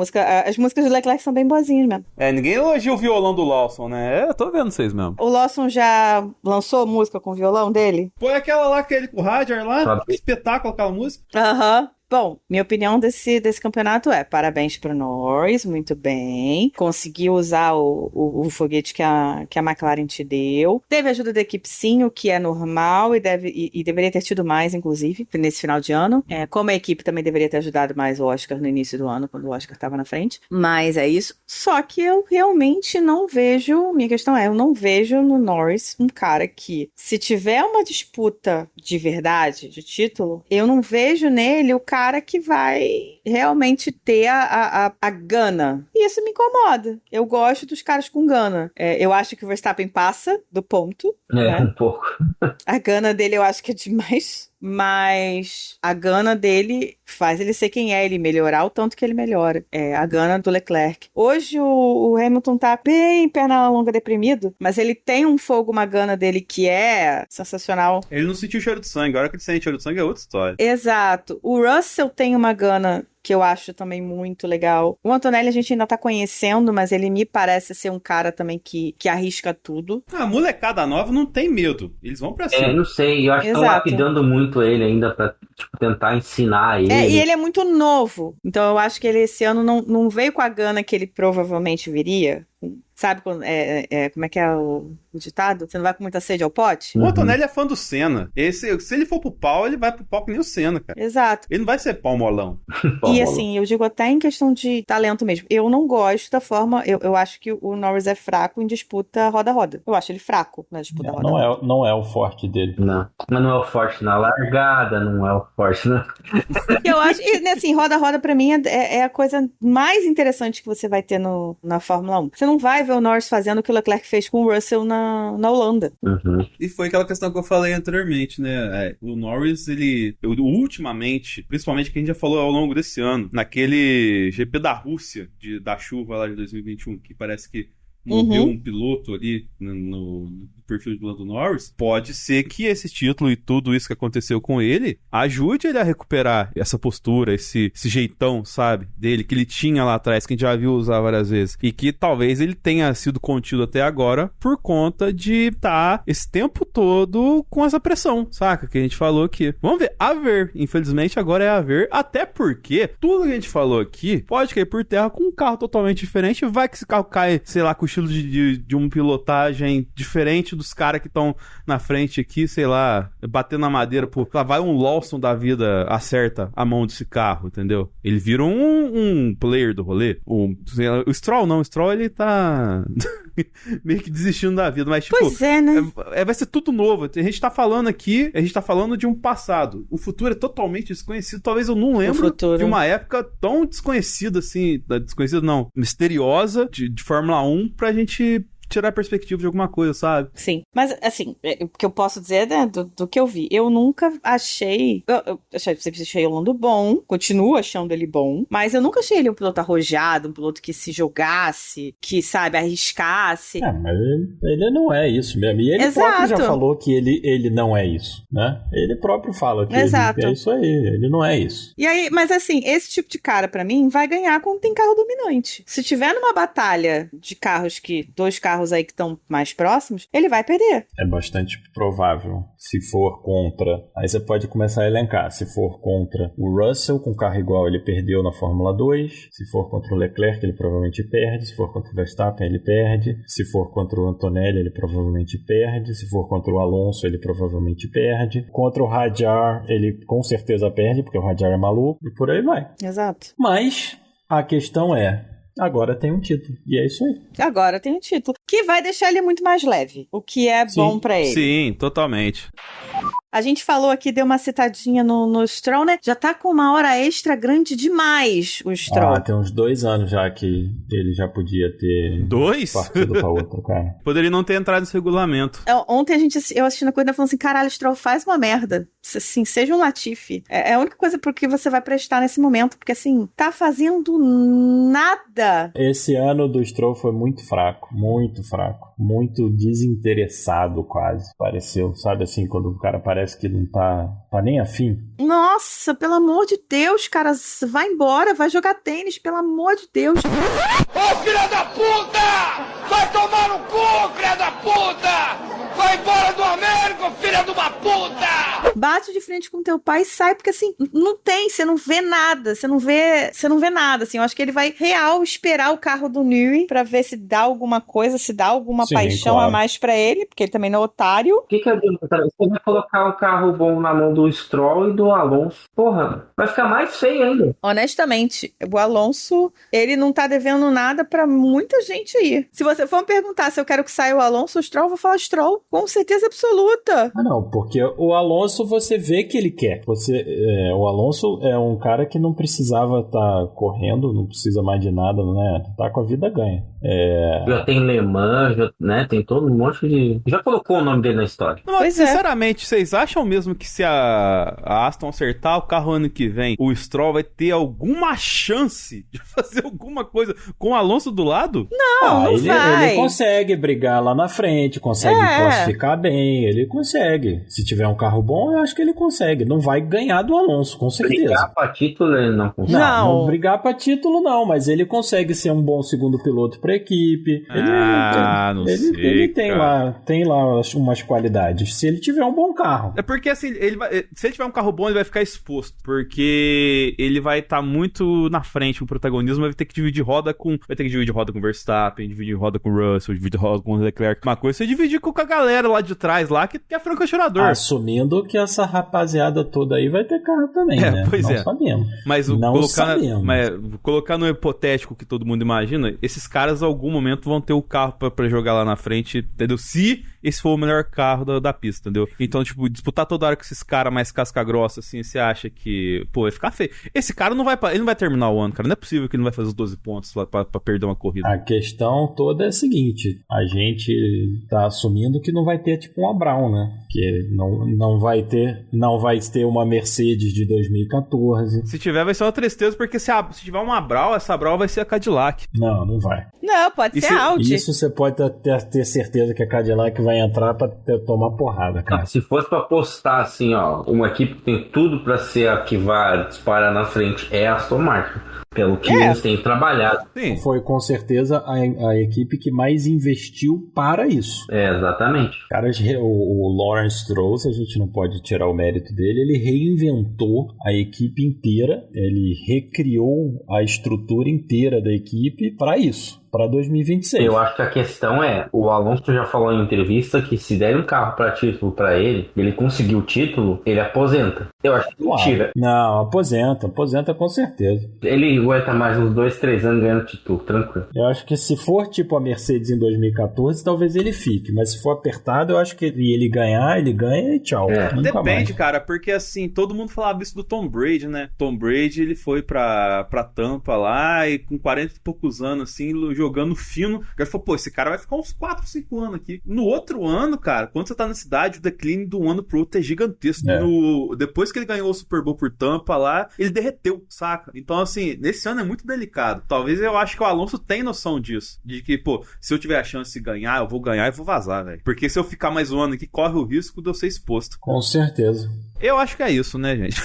as músicas do Leclerc são bem boazinhas mesmo. Ninguém elogia o violão do Lawson, né? Eu tô vendo vocês mesmo. O Lawson já lançou música com o violão dele? Pô, é aquela lá, aquele com o Radjar lá? Que espetáculo aquela música. Aham. Bom, minha opinião desse campeonato é parabéns pro Norris, muito bem. Conseguiu usar o foguete que a McLaren te deu. Teve ajuda da equipe sim, o que é normal e deveria ter tido mais, inclusive, nesse final de ano. Como a equipe também deveria ter ajudado mais o Oscar no início do ano, quando o Oscar estava na frente. Mas é isso. Só que eu realmente não vejo, minha questão é, eu não vejo no Norris um cara que, se tiver uma disputa de verdade, de título, eu não vejo nele o cara que vai realmente ter a gana. E isso me incomoda. Eu gosto dos caras com gana. Eu acho que o Verstappen passa do ponto. Né? Um pouco. A gana dele eu acho que é demais. Mas a gana dele faz ele ser quem é, ele melhorar o tanto que ele melhora. A gana do Leclerc. Hoje o Hamilton tá bem perna longa deprimido, mas ele tem um fogo, uma gana dele que é sensacional. Ele não sentiu cheiro de sangue, a hora que ele sente cheiro de sangue é outra história. Exato. O Russell tem uma gana que eu acho também muito legal. O Antonelli a gente ainda tá conhecendo, mas ele me parece ser um cara também que arrisca tudo. A molecada nova não tem medo. Eles vão pra cima. Não sei. Eu acho que estão lapidando muito ele ainda pra tentar ensinar ele. E ele é muito novo. Então eu acho que ele esse ano não veio com a gana que ele provavelmente viria. Sabe como é que é o ditado? Você não vai com muita sede ao pote? O Antonelli é fã do Senna. Se ele for pro pau, ele vai pro pau que nem o Senna, cara. Exato. Ele não vai ser pau molão. E assim, eu digo até em questão de talento mesmo. Eu não gosto da forma... Eu acho que o Norris é fraco em disputa roda-roda. Eu acho ele fraco na disputa roda-roda. Não é o forte dele. Não. Mas não é o forte na largada, não é o forte na... Eu acho... E assim, roda-roda pra mim é a coisa mais interessante que você vai ter na Fórmula 1. Você não vai ver o Norris fazendo o que o Leclerc fez com o Russell na Holanda. Uhum. E foi aquela questão que eu falei anteriormente, né? O Norris, ele ultimamente, principalmente que a gente já falou ao longo desse ano, naquele GP da Rússia, da chuva lá de 2021, que parece que morreu um piloto ali no perfil do Lando Norris, pode ser que esse título e tudo isso que aconteceu com ele ajude ele a recuperar essa postura, esse jeitão, sabe, dele, que ele tinha lá atrás, que a gente já viu usar várias vezes, e que talvez ele tenha sido contido até agora por conta de estar esse tempo todo com essa pressão, saca, que a gente falou aqui. Vamos ver, a ver, infelizmente agora é a ver, até porque tudo que a gente falou aqui pode cair por terra com um carro totalmente diferente, vai que esse carro cai, sei lá, com o estilo de uma pilotagem diferente dos caras que estão na frente aqui, sei lá, batendo na madeira, lá vai um Lawson da vida, acerta a mão desse carro, entendeu? Ele vira um player do rolê. O Stroll não, o Stroll ele tá meio que desistindo da vida, mas tipo... Pois é, né? Vai ser tudo novo. A gente tá falando aqui, a gente tá falando de um passado. O futuro é totalmente desconhecido. Talvez eu não lembro de uma época tão desconhecida assim, desconhecida não, misteriosa de Fórmula 1 pra gente tirar a perspectiva de alguma coisa, sabe? Sim, mas assim, o que eu posso dizer, né, do que eu vi, eu nunca achei, eu sempre achei o Lando bom, continuo achando ele bom, mas eu nunca achei ele um piloto arrojado, um piloto que se jogasse, que, sabe, arriscasse. Mas ele não é isso mesmo, e ele próprio já falou que ele não é isso, né? Ele próprio fala que ele é isso aí, ele não é isso. E aí, mas assim, esse tipo de cara, pra mim, vai ganhar quando tem carro dominante. Se tiver numa batalha de carros dois carros aí que estão mais próximos, ele vai perder. É bastante provável. Se for contra, aí você pode começar a elencar. Se for contra o Russell, com carro igual, ele perdeu na Fórmula 2. Se for contra o Leclerc, ele provavelmente perde. Se for contra o Verstappen, ele perde. Se for contra o Antonelli, ele provavelmente perde. Se for contra o Alonso, ele provavelmente perde. Contra o Hadjar, ele com certeza perde, porque o Hadjar é maluco. E por aí vai. Exato. Mas a questão é, agora tem um título. E é isso aí. Agora tem um título. Que vai deixar ele muito mais leve. O que é bom pra ele. Sim, totalmente. A gente falou aqui, deu uma citadinha no Stroll, né? Já tá com uma hora extra grande demais, o Stroll. Tem uns 2 anos já que ele já podia ter... 2? Partido pra outro, cara. Poderia não ter entrado nesse regulamento. Ontem eu assistindo a coisa falando assim, caralho, Stroll faz uma merda. Assim, seja um Latifi. É a única coisa por que você vai prestar nesse momento, porque assim, tá fazendo nada. Esse ano do Stroll foi muito fraco, muito desinteressado quase, pareceu, sabe assim, quando o cara parece que não tá nem afim. Nossa, pelo amor de Deus, cara, vai embora, vai jogar tênis, pelo amor de Deus. Ô, filha da puta! Vai tomar no cu, filha da puta! Vai embora do Américo, filha de uma puta! Bate de frente com teu pai e sai, porque assim, não tem, você não vê nada, você não vê nada, assim, eu acho que ele vai real esperar o carro do Newey pra ver se dá alguma coisa, se dá alguma paixão a mais pra ele, porque ele também não é otário. O que adianta? Você vai colocar um carro bom na mão do Stroll e do Alonso. Porra, vai ficar mais feio ainda. Honestamente, o Alonso, ele não tá devendo nada pra muita gente aí. Se você for me perguntar se eu quero que saia o Alonso ou o Stroll, eu vou falar Stroll, com certeza absoluta. Não, porque o Alonso você vê que ele quer. O Alonso é um cara que não precisava estar correndo, não precisa mais de nada, né? Tá com a vida ganha. Já tem Le Mans, né? Tem todo um monte de... Já colocou o nome dele na história. Não, mas, sinceramente, vocês acham mesmo que se a Aston acertar o carro ano que vem, o Stroll vai ter alguma chance de fazer alguma coisa com o Alonso do lado? Não, ele consegue brigar lá na frente, consegue classificar bem, ele consegue. Se tiver um carro bom, eu acho que ele consegue. Não vai ganhar do Alonso, com certeza. Brigar pra título ele não consegue. Não brigar pra título não, mas ele consegue ser um bom segundo piloto pra equipe. Ele tem lá umas qualidades. Se ele tiver um bom carro. É porque assim, se ele tiver um carro bom, ele vai ficar exposto. Porque ele vai estar muito na frente com o protagonismo, vai ter que dividir roda com o Verstappen, dividir roda com o Russell, dividir roda com o Leclerc. Uma coisa é você dividir com a galera lá de trás, lá, que é franco atirador. Assumindo que essa rapaziada toda aí vai ter carro também, né? Pois Sabemos. Mas colocar no hipotético que todo mundo imagina, esses caras certeza, em algum momento vão ter o carro pra jogar lá na frente, entendeu? Se esse for o melhor carro da pista, entendeu? Então, tipo, disputar toda hora com esses caras mais casca-grossa, assim, você acha que, pô, vai ficar feio. Esse cara ele não vai terminar o ano, cara. Não é possível que ele não vai fazer os 12 pontos lá pra perder uma corrida. A questão toda é a seguinte, a gente tá assumindo que não vai ter, tipo, uma Brown, né? Que não vai ter uma Mercedes de 2014. Se tiver, vai ser uma tristeza, porque se tiver uma Brown, essa Brown vai ser a Cadillac. Não vai. Não, pode ser a Audi. Isso você pode ter certeza que a Cadillac vai entrar pra tomar porrada, cara. Se fosse pra apostar, assim, ó, uma equipe que tem tudo pra ser a que vai disparar na frente é a Aston Martin. Pelo que eles têm trabalhado. Sim. Foi com certeza a equipe que mais investiu para isso. Exatamente. Cara, o Lawrence Stroll, a gente não pode tirar o mérito dele, ele reinventou a equipe inteira, ele recriou a estrutura inteira da equipe para isso. Para 2026. Eu acho que a questão é, o Alonso já falou em entrevista que se der um carro para título para ele conseguiu o título, ele aposenta. Eu acho que mentira. Não, aposenta com certeza. Ele aguenta mais uns 2-3 anos ganhando título, tranquilo. Eu acho que se for tipo a Mercedes em 2014, talvez ele fique, mas se for apertado, eu acho que ele ganha e tchau. Depende, cara, porque assim, todo mundo falava isso do Tom Brady, né? Tom Brady, ele foi pra Tampa lá e com 40 e poucos anos, assim, jogando fino. O cara falou, pô, esse cara vai ficar uns 4, 5 anos aqui. No outro ano, cara, quando você tá na cidade, o declínio de um ano pro outro é gigantesco. Depois que ele ganhou o Super Bowl por Tampa lá, ele derreteu, saca? Então, assim, nesse ano é muito delicado. Talvez eu acho que o Alonso tem noção disso. De que, pô, se eu tiver a chance de ganhar, eu vou ganhar e vou vazar, velho. Porque se eu ficar mais um ano aqui, corre o risco de eu ser exposto. Com certeza. Eu acho que é isso, né, gente?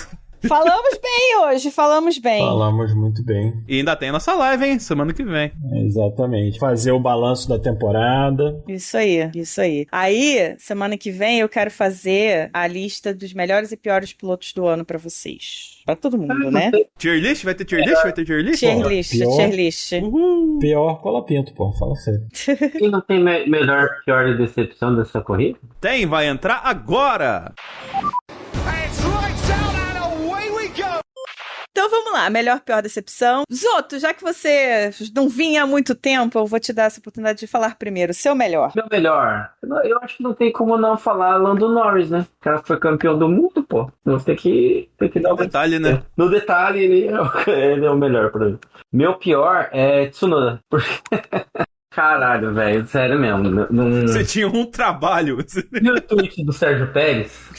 Falamos bem hoje, falamos bem. Falamos muito bem. E ainda tem a nossa live, hein? Semana que vem. Exatamente. Fazer o balanço da temporada. Isso aí. Aí, semana que vem, eu quero fazer a lista dos melhores e piores pilotos do ano pra vocês. Pra todo mundo, né? Tier list? Vai ter tier list? Vai ter tier list? Tier list. Uhul. Pior colapinto, pô. Fala sério. E não tem melhor, pior e decepção dessa corrida? Tem, vai entrar agora! Então vamos lá, melhor, pior decepção. Zoto, já que você não vinha há muito tempo, eu vou te dar essa oportunidade de falar primeiro. Seu melhor. Meu melhor. Eu acho que não tem como não falar Lando Norris, né? O cara foi campeão do mundo, pô. Nós tem que dar um detalhe, né? No detalhe, ele é o melhor pra mim. Meu pior é Tsunoda. Caralho, velho, sério mesmo. Você tinha um trabalho. Viu o tweet do Sérgio Pérez?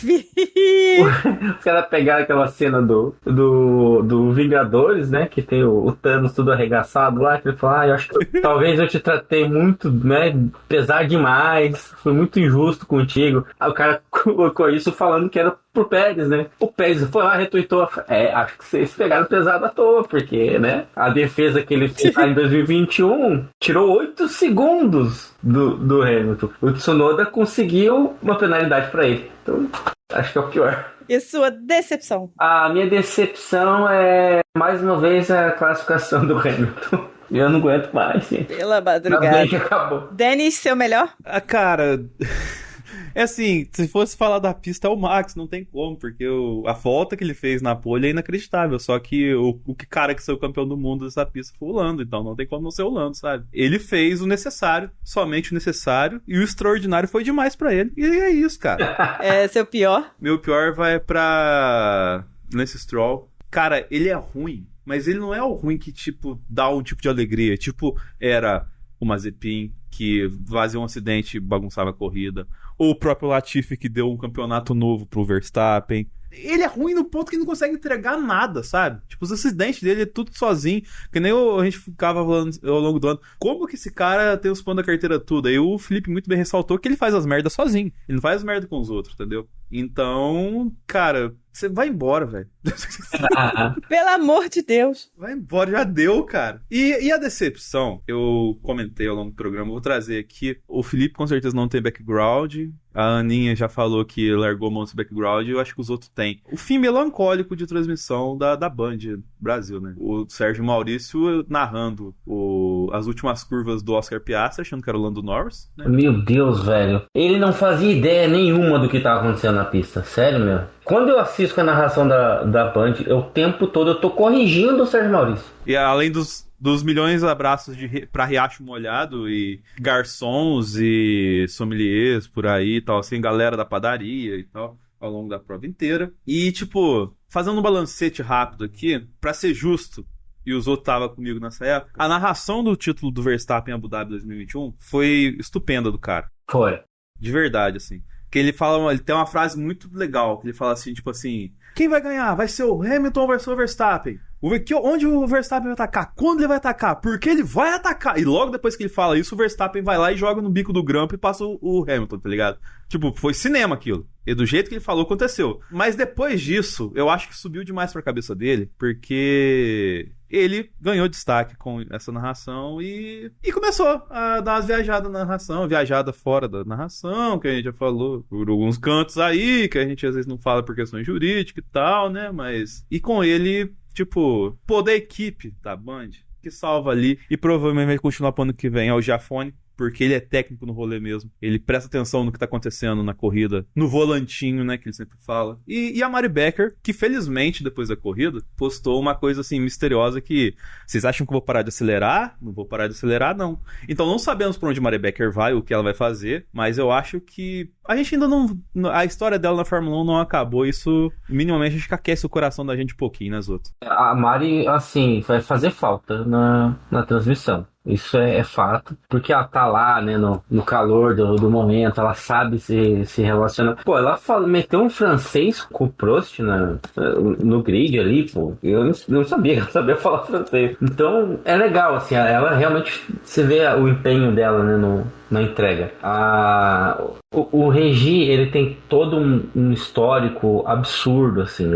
Os caras pegaram aquela cena do Vingadores, né? Que tem o Thanos tudo arregaçado lá. Que ele falou, eu acho que talvez eu te tratei muito, né? Pesar demais. Fui muito injusto contigo. Aí o cara colocou isso falando que era pro Pérez, né? O Pérez foi lá, retweetou. Acho que vocês pegaram pesado à toa, porque, né? A defesa que ele fez lá em 2021 tirou 8 segundos do Hamilton. O Tsunoda conseguiu uma penalidade pra ele. Então, acho que é o pior. E sua decepção? A minha decepção é, mais uma vez, a classificação do Hamilton. Eu não aguento mais, gente. Pela madrugada. Já acabou. Denis, seu melhor? Cara... É assim, se fosse falar da pista é o Max, não tem como, porque a volta que ele fez na pole é inacreditável, só que o cara que saiu campeão do mundo dessa pista foi o Lando, então não tem como não ser o Lando, sabe? Ele fez o necessário, somente o necessário, e o extraordinário foi demais pra ele, e é isso, cara. É seu pior? Meu pior vai pra Lance Stroll. Cara, ele é ruim, mas ele não é o ruim que, tipo, dá um tipo de alegria, tipo, era o Mazepin, que vazou um acidente e bagunçava a corrida, ou o próprio Latifi, que deu um campeonato novo pro Verstappen. Ele é ruim no ponto que não consegue entregar nada, sabe? Tipo, os acidentes dele é tudo sozinho, que nem a gente ficava falando ao longo do ano. Como que esse cara tem os planos da carteira tudo? Aí o Felipe muito bem ressaltou que ele faz as merdas sozinho. Ele não faz as merdas com os outros, entendeu? Então, cara, você vai embora, velho. Pelo amor de Deus. Vai embora, já deu, cara. E a decepção? Eu comentei ao longo do programa, vou trazer aqui. O Felipe com certeza não tem background. A Aninha já falou que largou mão desse background. Eu acho que os outros têm. O fim melancólico de transmissão da Band Brasil, né? O Sérgio Maurício narrando as últimas curvas do Oscar Piastri, achando que era o Lando Norris, né? Meu Deus, velho. Ele não fazia ideia nenhuma do que estava acontecendo na pista. Sério, meu. Quando eu assisto a narração da Band, o tempo todo eu tô corrigindo o Sérgio Maurício. E além dos milhões de abraços pra Riacho Molhado e garçons e sommeliers por aí e tal, assim, galera da padaria e tal, ao longo da prova inteira. E, tipo, fazendo um balancete rápido aqui, pra ser justo, e o Zô tava comigo nessa época, a narração do título do Verstappen em Abu Dhabi 2021 foi estupenda do cara. Foi. De verdade, assim. Que ele tem uma frase muito legal, que ele fala assim, tipo assim, quem vai ganhar? Vai ser o Hamilton ou vai ser o Verstappen? Onde o Verstappen vai atacar? Quando ele vai atacar? Porque ele vai atacar. E logo depois que ele fala isso, o Verstappen vai lá e joga no bico do grampo e passa o Hamilton, tá ligado? Tipo, foi cinema aquilo. E do jeito que ele falou, aconteceu. Mas depois disso, eu acho que subiu demais pra cabeça dele, porque ele ganhou destaque com essa narração e começou a dar umas viajadas na narração, viajada fora da narração, que a gente já falou por alguns cantos aí, que a gente às vezes não fala por questões jurídicas e tal, né? Mas... E com ele... Tipo, da equipe da Band, que salva ali, e provavelmente vai continuar pro ano que vem, é o Giafone, porque ele é técnico no rolê mesmo. Ele presta atenção no que tá acontecendo na corrida, no volantinho, né, que ele sempre fala. E a Mari Becker, que felizmente, depois da corrida, postou uma coisa, assim, misteriosa que... Vocês acham que eu vou parar de acelerar? Não vou parar de acelerar, não. Então não sabemos por onde a Mari Becker vai, o que ela vai fazer, mas eu acho que a gente ainda não... A história dela na Fórmula 1 não acabou, isso minimamente acho que aquece o coração da gente um pouquinho, né, Zoto? A Mari, assim, vai fazer falta na transmissão. Isso é fato, porque ela tá lá, né, no calor do momento, ela sabe se relacionar. Pô, ela meteu um francês com o Prost no grid ali, pô. Eu não sabia que ela sabia falar francês. Então, é legal, assim, ela realmente, você vê o empenho dela, né, na entrega. O Regi, ele tem todo um histórico absurdo, assim.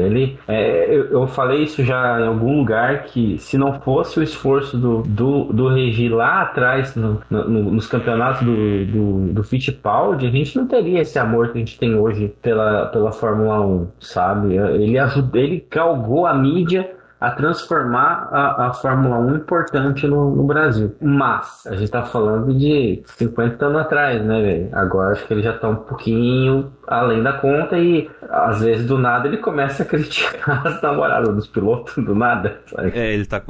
Eu falei isso já em algum lugar, que se não fosse o esforço do Regi lá atrás, nos campeonatos do Fittipaldi, a gente não teria esse amor que a gente tem hoje pela Fórmula 1, sabe? Ele galgou a mídia a transformar a Fórmula 1 importante no Brasil. Mas a gente tá falando de 50 anos atrás, né, velho? Agora acho que ele já tá um pouquinho além da conta e às vezes do nada ele começa a criticar as namoradas dos pilotos, do nada, sabe? Ele tá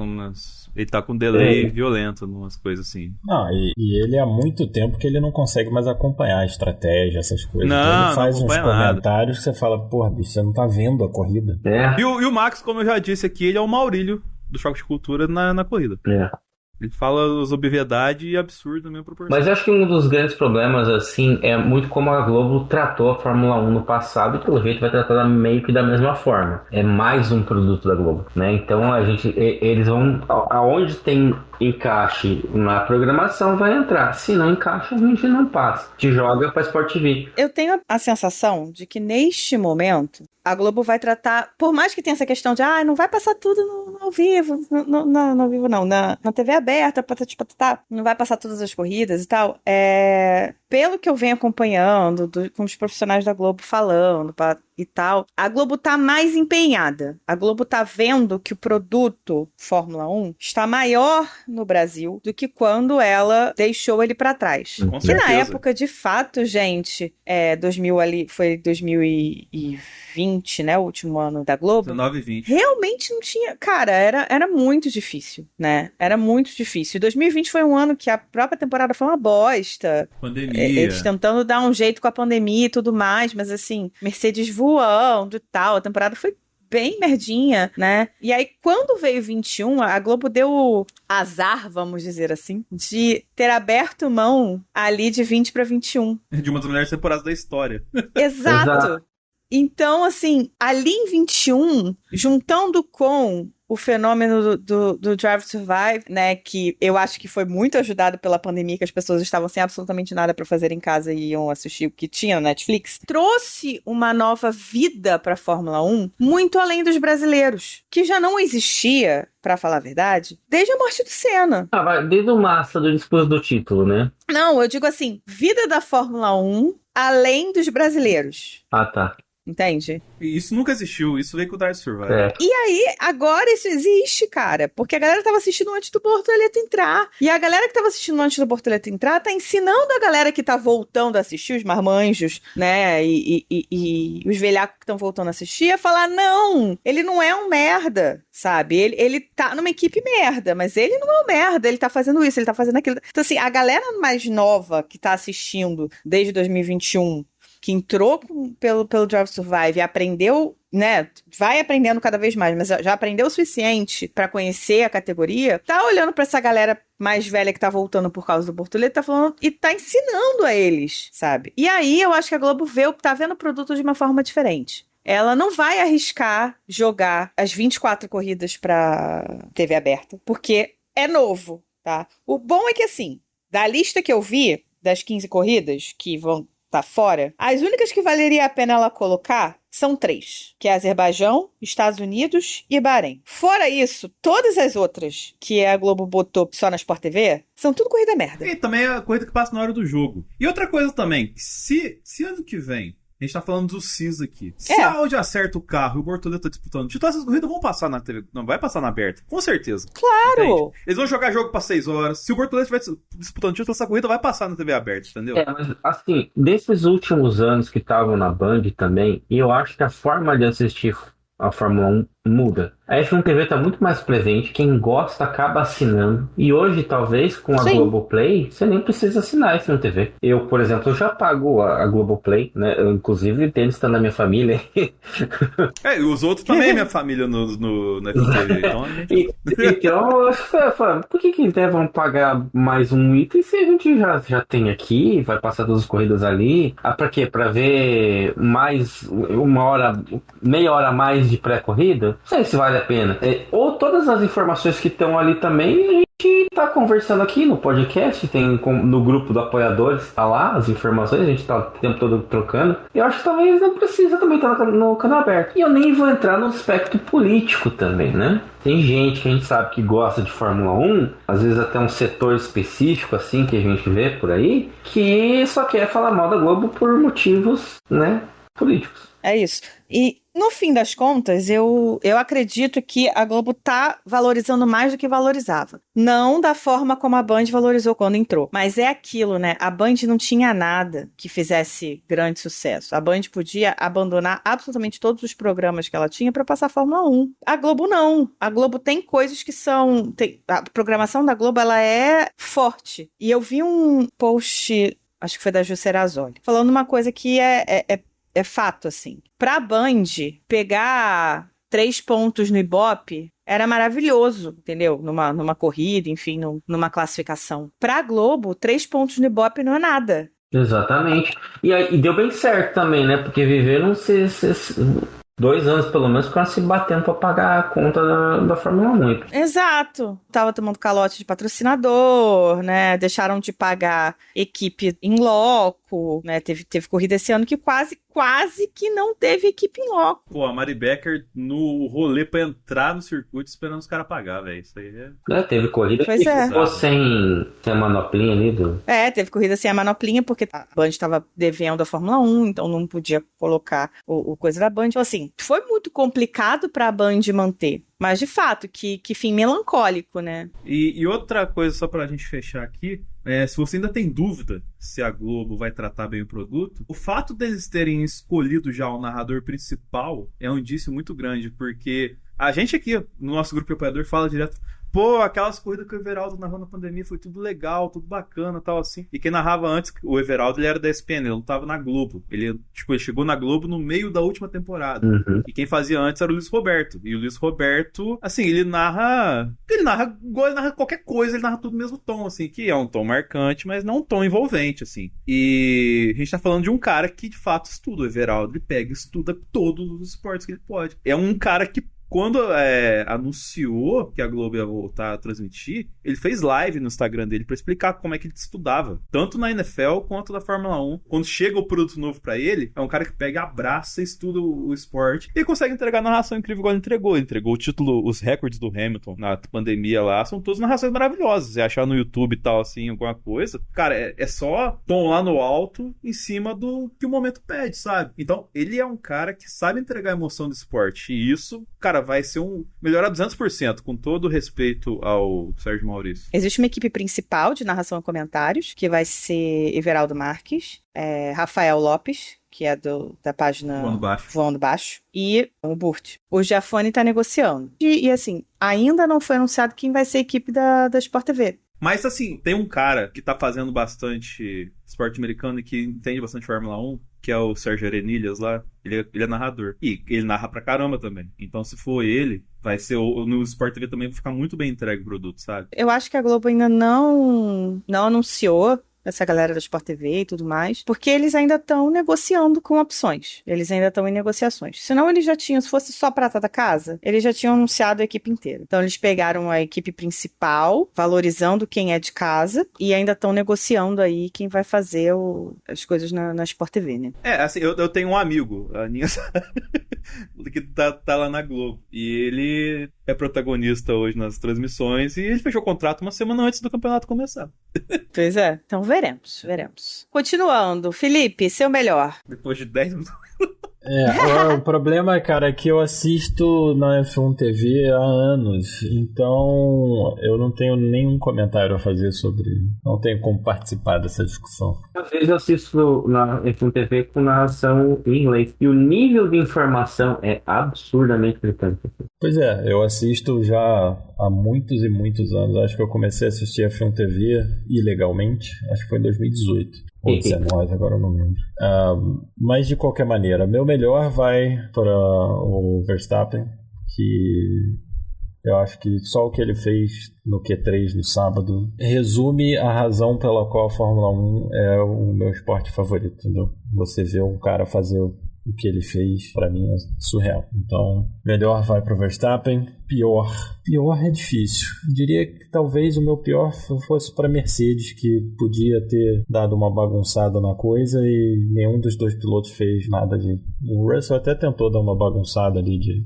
com um delay violento, umas coisas assim. Não, e ele há muito tempo que ele não consegue mais acompanhar a estratégia, essas coisas. Não, então ele faz não uns nada. comentários que você fala, porra, bicho, você não tá vendo a corrida. E o Max, como eu já disse aqui, ele é o Maurílio do Choque de Cultura na corrida. Ele fala as obviedades e absurdo na mesma proporção. Mas eu acho que um dos grandes problemas, assim, é muito como a Globo tratou a Fórmula 1 no passado, e pelo jeito vai tratar meio que da mesma forma. É mais um produto da Globo, né? Então eles vão, aonde tem encaixe na programação, vai entrar. Se não encaixa, a gente não passa. Te joga pra Sport TV. Eu tenho a sensação de que neste momento a Globo vai tratar, por mais que tenha essa questão de não vai passar tudo no ao vivo, no ao vivo não, na TV aberta, não vai passar todas as corridas e tal, pelo que eu venho acompanhando, com os profissionais da Globo falando e tal, a Globo tá mais empenhada. A Globo tá vendo que o produto Fórmula 1 está maior no Brasil do que quando ela deixou ele pra trás. Com que certeza. na época, de fato, gente, 2000 ali, foi 2020, né, o último ano da Globo. 19 e 20. Realmente não tinha... Cara, era muito difícil, né? Era muito difícil. 2020 foi um ano que a própria temporada foi uma bosta. Pandemia. Eles tentando dar um jeito com a pandemia e tudo mais, mas assim, Mercedes voando e tal, a temporada foi bem merdinha, né? E aí, quando veio 21, a Globo deu o azar, vamos dizer assim, de ter aberto mão ali de 20 para 21. De uma das melhores temporadas da história. Exato. Então, assim, ali em 21, juntando com o fenômeno do Drive to Survive, né, que eu acho que foi muito ajudado pela pandemia, que as pessoas estavam sem absolutamente nada para fazer em casa e iam assistir o que tinha na Netflix, trouxe uma nova vida para a Fórmula 1, muito além dos brasileiros, que já não existia, para falar a verdade, desde a morte do Senna. Desde o massa do discurso do título, né? Não, eu digo assim, vida da Fórmula 1 além dos brasileiros. Tá. Entende? E isso nunca existiu, isso veio com o Drive to Survive. E aí, agora isso existe, cara. Porque a galera tava assistindo antes do Bortoleto entrar. E a galera que tava assistindo antes do Bortoleto entrar tá ensinando a galera que tá voltando a assistir, os marmanjos, né? E os velhacos que estão voltando a assistir, a falar: não, ele não é um merda, sabe? Ele tá numa equipe merda, mas ele não é um merda, ele tá fazendo isso, ele tá fazendo aquilo. Então, assim, a galera mais nova que tá assistindo desde 2021, que entrou pelo Drive to Survive e aprendeu, né, vai aprendendo cada vez mais, mas já aprendeu o suficiente pra conhecer a categoria, tá olhando pra essa galera mais velha que tá voltando por causa do Bortoleto, tá falando e tá ensinando a eles, sabe? E aí eu acho que a Globo tá vendo o produto de uma forma diferente. Ela não vai arriscar jogar as 24 corridas pra TV aberta, porque é novo, tá? O bom é que, assim, da lista que eu vi, das 15 corridas que vão tá fora, as únicas que valeria a pena ela colocar são 3, que é Azerbaijão, Estados Unidos e Bahrein. Fora isso, todas as outras que a Globo botou só na Sport TV, são tudo corrida merda. E também é a corrida que passa na hora do jogo. E outra coisa também, se ano que vem a gente tá falando do CIS aqui. Se a Audi acerta o carro e o Bortoleto tá disputando, tipo, essas corridas vão passar na TV. Não, vai passar na aberta. Com certeza. Claro! Entende? Eles vão jogar jogo pra 6 horas. Se o Bortoleto estiver disputando título, essa corrida vai passar na TV aberta, entendeu? Mas assim, desses últimos anos que estavam na Band também, eu acho que a forma de assistir a Fórmula 1 muda. A F1 TV tá muito mais presente, quem gosta acaba assinando. E hoje, talvez, com a Globoplay, você nem precisa assinar a F1 TV. Eu, por exemplo, eu já pago a Globoplay, né? Eu, inclusive, tênis está na minha família. E os outros também, minha família no F1 TV. Então, eu acho que por que vão pagar mais um item se a gente já tem aqui, vai passar todas as corridas ali? Pra quê? Pra ver mais meia hora a mais de pré-corrida? Não sei se vale a pena. Ou todas as informações que estão ali também, a gente tá conversando aqui no podcast, tem no grupo do apoiadores, tá lá as informações, a gente tá o tempo todo trocando. Eu acho que talvez não precisa também estar no canal aberto. E eu nem vou entrar no aspecto político também, né? Tem gente que a gente sabe que gosta de Fórmula 1, às vezes até um setor específico assim que a gente vê por aí, que só quer falar mal da Globo por motivos, né, políticos. É isso. E no fim das contas, eu acredito que a Globo tá valorizando mais do que valorizava. Não da forma como a Band valorizou quando entrou. Mas é aquilo, né? A Band não tinha nada que fizesse grande sucesso. A Band podia abandonar absolutamente todos os programas que ela tinha para passar a Fórmula 1. A Globo não. A Globo tem coisas que são... A programação da Globo, ela é forte. E eu vi um post, acho que foi da Ju Serrazoli, falando uma coisa que é fato, assim. Pra Band pegar 3 pontos no Ibope era maravilhoso, entendeu? Numa corrida, enfim, numa classificação. Pra Globo, 3 pontos no Ibope não é nada. Exatamente. E deu bem certo também, né? Porque viveram 2 anos, pelo menos, quase se batendo pra pagar a conta da Fórmula 1. Exato. Tava tomando calote de patrocinador, né? Deixaram de pagar equipe em loco, né? Teve corrida esse ano que quase que não teve equipe em loco. Pô, a Mari Becker no rolê pra entrar no circuito esperando os caras pagar, velho. Isso aí teve corrida que ficou sem a manoplinha ali teve corrida sem a manoplinha, porque a Band estava devendo a Fórmula 1, então não podia colocar o coisa da Band. Então, assim, foi muito complicado pra Band manter. Mas, de fato, que fim melancólico, né? E outra coisa, só pra gente fechar aqui, se você ainda tem dúvida se a Globo vai tratar bem o produto, o fato deles terem escolhido já o narrador principal é um indício muito grande, porque a gente aqui, no nosso grupo de apoiador, fala direto: pô, aquelas corridas que o Everaldo narrou na pandemia foi tudo legal, tudo bacana, tal assim. E quem narrava antes, o Everaldo, ele era da ESPN, ele não tava na Globo. Ele chegou na Globo no meio da última temporada. Uhum. E quem fazia antes era o Luiz Roberto. E o Luiz Roberto, assim, ele narra igual ele narra qualquer coisa, ele narra tudo no mesmo tom, assim, que é um tom marcante, mas não um tom envolvente, assim. E a gente tá falando de um cara que, de fato, estuda. O Everaldo, ele pega e estuda todos os esportes que ele pode. É um cara que quando anunciou que a Globo ia voltar a transmitir, ele fez live no Instagram dele pra explicar como é que ele estudava, tanto na NFL quanto na Fórmula 1. Quando chega o produto novo pra ele, é um cara que pega, abraça, estuda o esporte e consegue entregar narração incrível igual ele entregou. Ele entregou o título, os recordes do Hamilton na pandemia lá, são todas narrações maravilhosas. Se achar no YouTube e tal, assim, alguma coisa, cara, é só tom lá no alto em cima do que o momento pede, sabe? Então, ele é um cara que sabe entregar a emoção do esporte. E isso, cara, vai ser melhorar 200%, com todo o respeito ao Sérgio Maurício. Existe uma equipe principal de narração e comentários, que vai ser Everaldo Marques, Rafael Lopes, que é da página Voando Baixo, e o Burt. O Giafone tá negociando. E assim, ainda não foi anunciado quem vai ser a equipe da Sport TV. Mas assim, tem um cara que tá fazendo bastante esporte americano e que entende bastante Fórmula 1, que é o Sérgio Arenilhas lá. Ele é narrador. E ele narra pra caramba também. Então, se for ele, vai ser no Sport TV também vai ficar muito bem entregue o produto, sabe? Eu acho que a Globo ainda não anunciou essa galera da Sport TV e tudo mais, porque eles ainda estão negociando com opções. Eles ainda estão em negociações. Senão eles já tinham, se fosse só prata da casa, eles já tinham anunciado a equipe inteira. Então eles pegaram a equipe principal, valorizando quem é de casa, e ainda estão negociando aí quem vai fazer as coisas na Sport TV, né? Assim, eu tenho um amigo, a Aninha, que tá lá na Globo, e ele é protagonista hoje nas transmissões, e ele fechou o contrato uma semana antes do campeonato começar. Pois é. Então veremos. Continuando. Felipe, seu melhor. Depois de 10 minutos. O problema, cara, é que eu assisto na F1 TV há anos, então eu não tenho nenhum comentário a fazer sobre. Não tenho como participar dessa discussão. Às vezes eu assisto na F1 TV com narração em inglês, e o nível de informação é absurdamente gritante. Pois é, eu assisto já há muitos e muitos anos. Acho que eu comecei a assistir F1 TV ilegalmente, acho que foi em 2018. Ou 19, agora eu não lembro. Mas de qualquer maneira, meu melhor vai para o Verstappen, que eu acho que só o que ele fez no Q3 no sábado resume a razão pela qual a Fórmula 1 é o meu esporte favorito, entendeu? Você vê um cara fazer o que ele fez, pra mim, é surreal. Então, melhor vai pro Verstappen. Pior é difícil. Eu diria que talvez o meu pior fosse pra Mercedes, que podia ter dado uma bagunçada na coisa e nenhum dos dois pilotos fez nada de... O Russell até tentou dar uma bagunçada ali de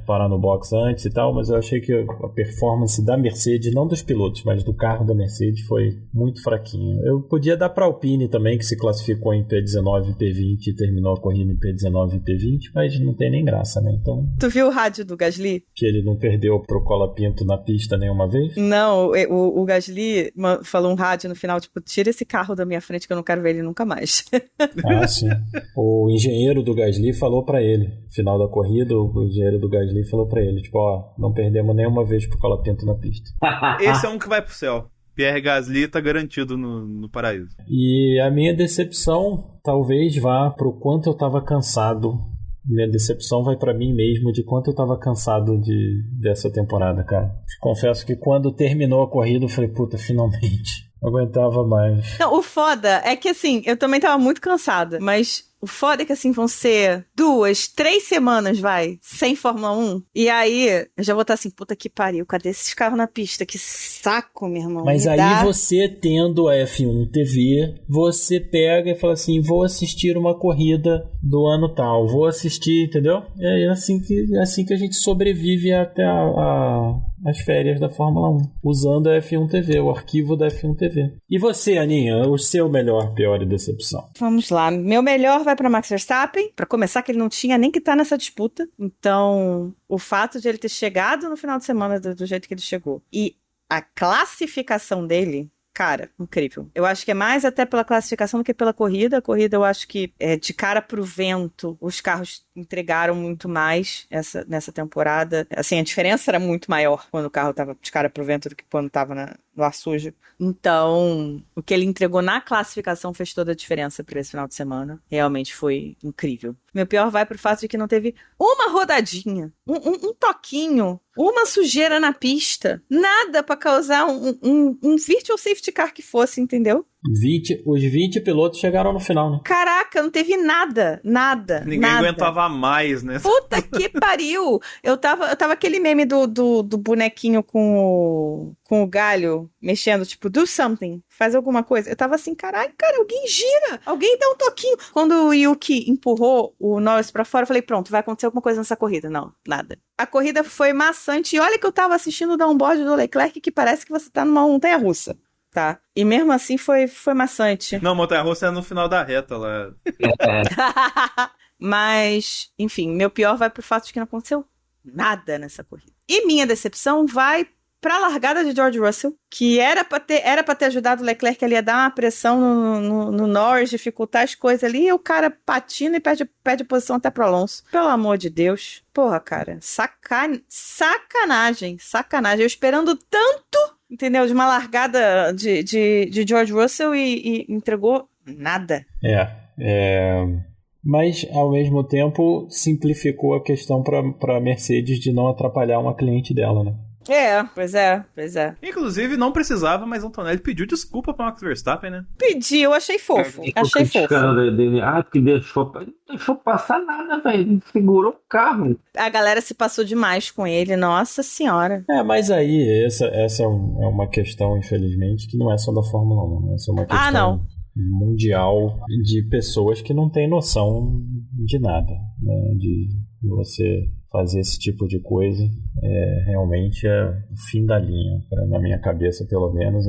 parar no box antes e tal, mas eu achei que a performance da Mercedes, não dos pilotos, mas do carro da Mercedes foi muito fraquinha. Eu podia dar pra Alpine também, que se classificou em P19 e P20 e terminou a corrida em P19 e P20, mas não tem nem graça, né? Então... Tu viu o rádio do Gasly? Que ele não perdeu pro Colapinto na pista nenhuma vez? Não, o Gasly falou um rádio no final, tipo, tira esse carro da minha frente que eu não quero ver ele nunca mais. Sim. O engenheiro do Gasly falou pra ele, no final da corrida, o engenheiro do Gasly falou pra ele, tipo, não perdemos nenhuma vez pro Colapinto na pista. Esse é um que vai pro céu. Pierre Gasly tá garantido no paraíso. E a minha decepção talvez vá pro quanto eu tava cansado. Minha decepção vai pra mim mesmo de quanto eu tava cansado dessa temporada, cara. Confesso que quando terminou a corrida eu falei, puta, finalmente. Não aguentava mais. Não, o foda é que assim, eu também tava muito cansada, mas o foda é que assim, vão ser 2, 3 semanas, sem Fórmula 1. E aí, eu já vou estar assim, puta que pariu, cadê esses carros na pista? Que saco, meu irmão. Mas aí você tendo a F1 TV, você pega e fala assim, vou assistir uma corrida do ano tal, vou assistir, entendeu? É assim que a gente sobrevive até as férias da Fórmula 1, usando a F1 TV, o arquivo da F1 TV. E você, Aninha, o seu melhor, pior e decepção? Vamos lá, meu melhor vai para Max Verstappen, para começar que ele não tinha nem que estar nessa disputa, então o fato de ele ter chegado no final de semana do jeito que ele chegou e a classificação dele, cara, incrível. Eu acho que é mais até pela classificação do que pela corrida. A corrida eu acho que de cara pro vento, os carros entregaram muito mais nessa temporada. Assim, a diferença era muito maior quando o carro tava de cara pro vento do que quando tava no ar sujo. Então, o que ele entregou na classificação fez toda a diferença para esse final de semana. Realmente foi incrível. Meu pior vai pro fato de que não teve uma rodadinha, um toquinho, uma sujeira na pista, nada para causar um virtual safety car que fosse, entendeu? Os 20 pilotos chegaram no final, né? Caraca, não teve nada. Ninguém aguentava mais, né? Puta que pariu! Eu tava aquele meme do bonequinho com o galho mexendo, tipo, do something, faz alguma coisa. Eu tava assim, caralho, cara, alguém gira! Alguém dá um toquinho. Quando o Yuki empurrou o Norris pra fora, eu falei, pronto, vai acontecer alguma coisa nessa corrida. Não, nada. A corrida foi maçante. E olha que eu tava assistindo o downboard do Leclerc, que parece que você tá numa montanha-russa. Tá. E mesmo assim foi maçante. Não, montanha-russa é no final da reta lá. Mas, enfim, meu pior vai pro fato de que não aconteceu nada nessa corrida. E minha decepção vai pra largada de George Russell, que era pra ter ajudado o Leclerc ali a dar uma pressão no Norris, dificultar as coisas ali, e o cara patina e perde posição até pro Alonso. Pelo amor de Deus. Porra, cara, sacanagem. Eu esperando tanto, entendeu? De uma largada de George Russell e entregou nada. Mas, ao mesmo tempo, simplificou a questão pra Mercedes de não atrapalhar uma cliente dela, né? Pois é. Inclusive, não precisava, mas Antonelli pediu desculpa pra Max Verstappen, né? Pediu, achei fofo. Dele, que deixou passar nada, velho. Segurou o carro. A galera se passou demais com ele, nossa senhora. Mas aí, essa é uma questão, infelizmente, que não é só da Fórmula 1, né? Essa é uma questão mundial de pessoas que não têm noção de nada, né? De você fazer esse tipo de coisa realmente é o fim da linha. Na minha cabeça, pelo menos,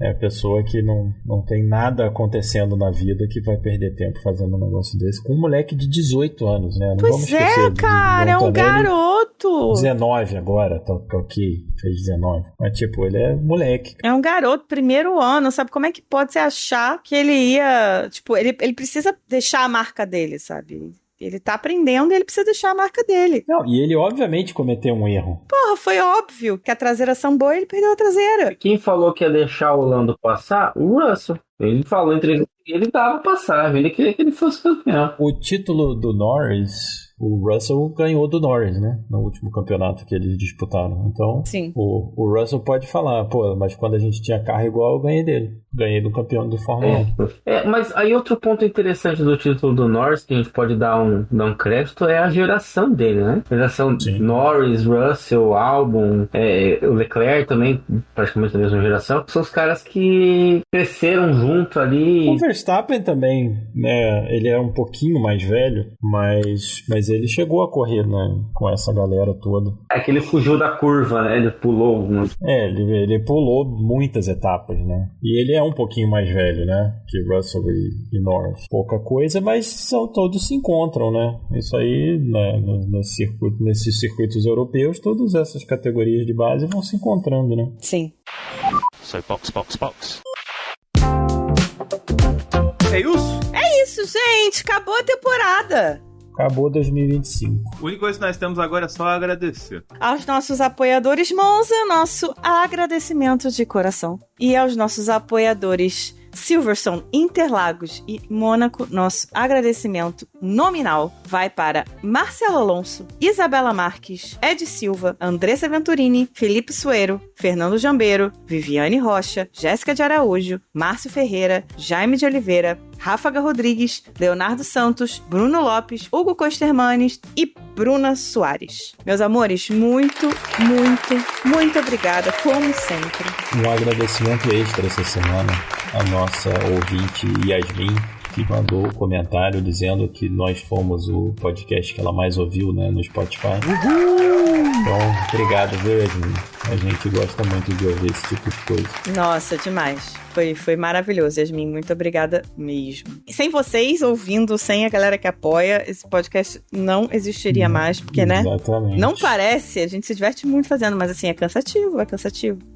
é a pessoa que não tem nada acontecendo na vida que vai perder tempo fazendo um negócio desse com um moleque de 18 anos, né? Não pois vamos esquecer cara, é um garoto. 19 agora, ok, fez 19. Mas, ele é moleque. É um garoto, primeiro ano, sabe? Como é que pode você achar que ele ia... ele precisa deixar a marca dele, sabe? Ele tá aprendendo e ele precisa deixar a marca dele. Não, e ele obviamente cometeu um erro. Porra, foi óbvio que a traseira sambou e ele perdeu a traseira. Quem falou que ia deixar o Lando passar? O Russell. Ele falou entre ele dava passagem, ele queria que ele fosse campeão. O título do Norris, o Russell ganhou do Norris, né? No último campeonato que eles disputaram. Então, sim. O Russell pode falar, mas quando a gente tinha carro igual, eu ganhei dele. Ganhei do campeão do Fórmula 1. Mas aí outro ponto interessante do título do Norris, que a gente pode dar um crédito, é a geração dele, né? A geração Norris, Russell, Albon, o Leclerc também, praticamente da mesma geração. São os caras que cresceram junto ali. O Verstappen também, né? Ele é um pouquinho mais velho, mas ele chegou a correr, né? Com essa galera toda. É que ele fugiu da curva, né? Ele pulou algumas. Ele pulou muitas etapas, né? E ele é um pouquinho mais velho, né? Que Russell e Norris. Pouca coisa, mas todos se encontram, né? Isso aí, né? Nesses circuitos europeus, todas essas categorias de base vão se encontrando, né? Sim. So, box. É isso? É isso, gente. Acabou a temporada. Acabou 2025. A única coisa que nós temos agora é só agradecer. Aos nossos apoiadores Monza, nosso agradecimento de coração. E aos nossos apoiadores Silverstone, Interlagos e Mônaco, nosso agradecimento nominal vai para Marcelo Alonso, Isabela Marques, Ed Silva, Andressa Venturini, Felipe Sueiro, Fernando Jambeiro, Viviane Rocha, Jéssica de Araújo, Márcio Ferreira, Jaime de Oliveira, Ráfaga Rodrigues, Leonardo Santos, Bruno Lopes, Hugo Costermanes e Bruna Soares. Meus amores, muito, muito, muito obrigada, como sempre. Um agradecimento extra essa semana à nossa ouvinte Yasmin, que mandou um comentário dizendo que nós fomos o podcast que ela mais ouviu, né, no Spotify. Então, obrigado, viu, Yasmin? A gente gosta muito de ouvir esse tipo de coisa. Nossa, demais. Foi maravilhoso, Yasmin. Muito obrigada mesmo. E sem vocês ouvindo, sem a galera que apoia, esse podcast não existiria mais, porque, né? Exatamente. Não parece, a gente se diverte muito fazendo, mas assim, é cansativo.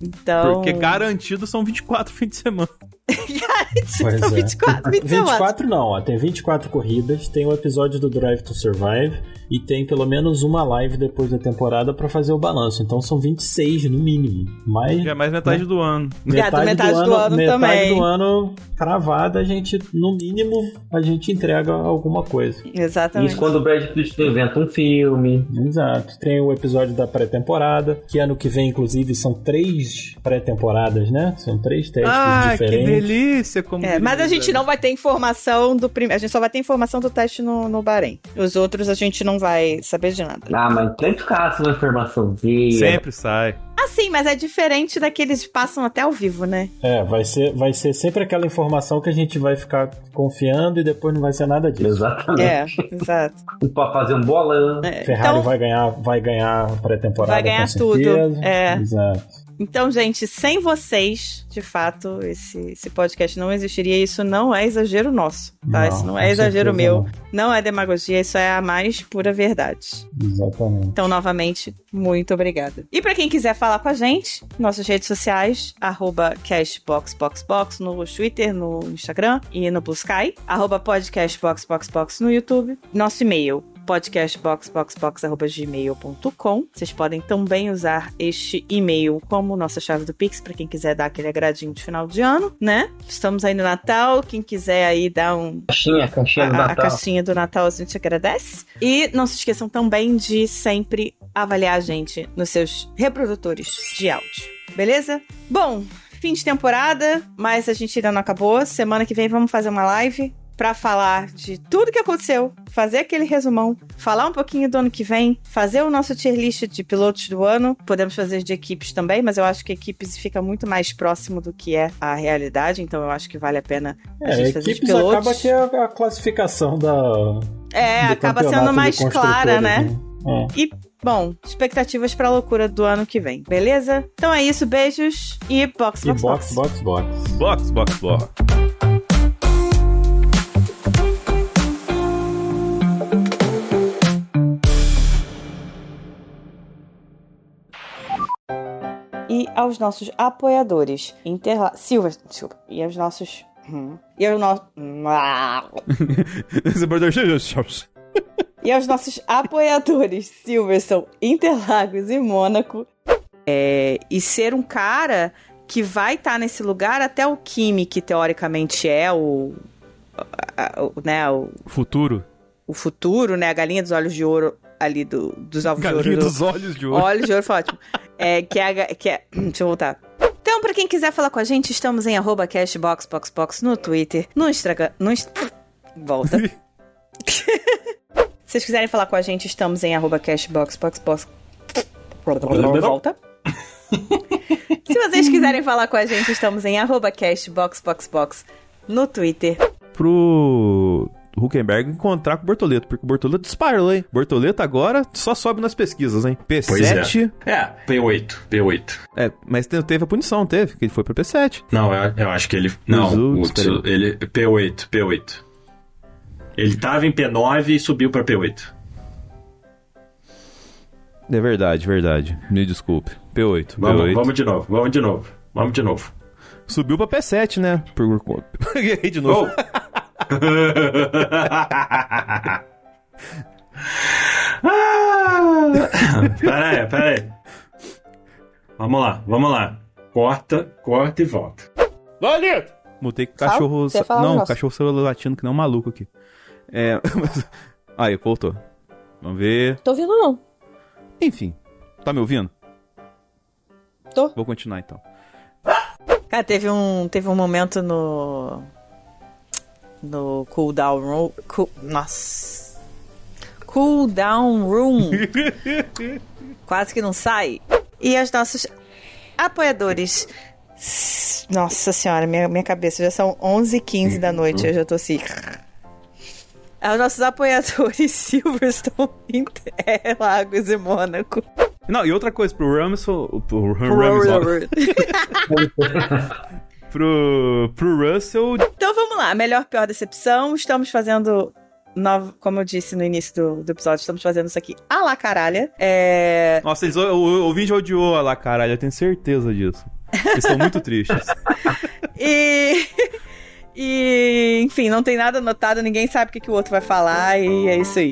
Então... Porque garantido são 24 fins de semana. Garantido são 24 fins de semana. 24 não, ó, tem 24 corridas, tem o episódio do Drive to Survive e tem pelo menos uma live depois da temporada pra fazer o balanço. Então são 26 no mínimo. Mais, é mais metade do ano. Metade do ano também. Metade do ano cravada, a gente, no mínimo, a gente entrega alguma coisa. Exatamente. Isso quando o Brad Pitt inventa um filme. Exato. Tem o episódio da pré-temporada, que ano que vem, inclusive, são 3 pré-temporadas, né? São 3 testes diferentes. delícia! Mas a gente não vai ter informação do primeiro. A gente só vai ter informação do teste no Bahrein. Os outros a gente não vai saber de nada. Mas sempre caça uma informaçãozinha. Sempre sai. Sim, mas é diferente daqueles que passam até ao vivo, né? Vai ser sempre aquela informação que a gente vai ficar confiando e depois não vai ser nada disso. Exatamente. Exato. Pode fazer um bolão. Ferrari então, vai ganhar pré-temporada. Vai ganhar com tudo. Certeza. Exato. Então, gente, sem vocês, de fato, esse podcast não existiria. Isso não é exagero nosso, tá? Isso não é exagero meu. Não é demagogia, isso é a mais pura verdade. Exatamente. Então, novamente, muito obrigada. E pra quem quiser falar com a gente, nossas redes sociais, @castboxboxbox no Twitter, no Instagram e no Blue Sky, @podcastboxboxbox no YouTube, nosso e-mail, podcastboxboxbox@gmail.com. Vocês podem também usar este e-mail como nossa chave do Pix para quem quiser dar aquele agradinho de final de ano, né? Estamos aí no Natal, quem quiser aí dar caixinha do Natal. A caixinha do Natal a gente agradece. E não se esqueçam também de sempre avaliar a gente nos seus reprodutores de áudio. Beleza? Bom, fim de temporada, mas a gente ainda não acabou. Semana que vem vamos fazer uma live pra falar de tudo que aconteceu, fazer aquele resumão, falar um pouquinho do ano que vem, fazer o nosso tier list de pilotos do ano. Podemos fazer de equipes também, mas eu acho que equipes fica muito mais próximo do que é a realidade, então eu acho que vale a pena a gente fazer de pilotos. Acaba que a classificação do acaba sendo mais clara, né? É. E, bom, expectativas pra loucura do ano que vem, beleza? Então é isso, beijos e box. Box. E aos nossos apoiadores Silverstone e aos nossos e aos nossos apoiadores Silverstone, Interlagos e Mônaco, e ser um cara que vai estar nesse lugar até o Kimi, que teoricamente é o futuro. O futuro, né? A galinha dos olhos de ouro ali dos ovos de ouro. Galinha dos olhos de ouro. Olhos de ouro foi ótimo. Deixa eu voltar. Então, pra quem quiser falar com a gente, estamos em @cashboxboxbox no Twitter, no Instagram. Volta. Se vocês quiserem falar com a gente, estamos em @cashboxboxbox. Volta. Se vocês quiserem falar com a gente, estamos em @cashboxboxbox no Twitter. Pro Huckenberg encontrar com o Bortoleto, porque o Bortoleto disparou, hein? Bortoleto agora só sobe nas pesquisas, hein? P7. P8. Mas teve a punição, teve, que ele foi pra P7. Não, eu acho que ele... Não, ele... P8. Ele tava em P9 e subiu pra P8. É verdade. Me desculpe. P8. Vamos de novo. Subiu pra P7, né? Errei de novo. Pera aí. Vamos lá. Corta e volta. Lolito! Mutei com o cachorro... Não, o cachorro saiu latindo que nem um maluco aqui. Aí, voltou. Vamos ver... Tô ouvindo não. Enfim. Tá me ouvindo? Tô. Vou continuar então. Cara, teve um momento no cooldown room. Cooldown room. Quase que não sai. E os nossos apoiadores. Nossa senhora, minha cabeça já são 11h15 da noite. Eu já tô assim. Os nossos apoiadores Silverstone, Interlagos e Mônaco. Não, e outra coisa, pro Russell. Pro Russell. Então vamos lá, melhor, pior decepção. Estamos fazendo, como eu disse no início do episódio, estamos fazendo isso aqui à la caralha. Nossa, o ouvinte odiou a la caralha, eu tenho certeza disso. Eles estão muito tristes. E, enfim, não tem nada anotado, ninguém sabe o que o outro vai falar, e é isso aí.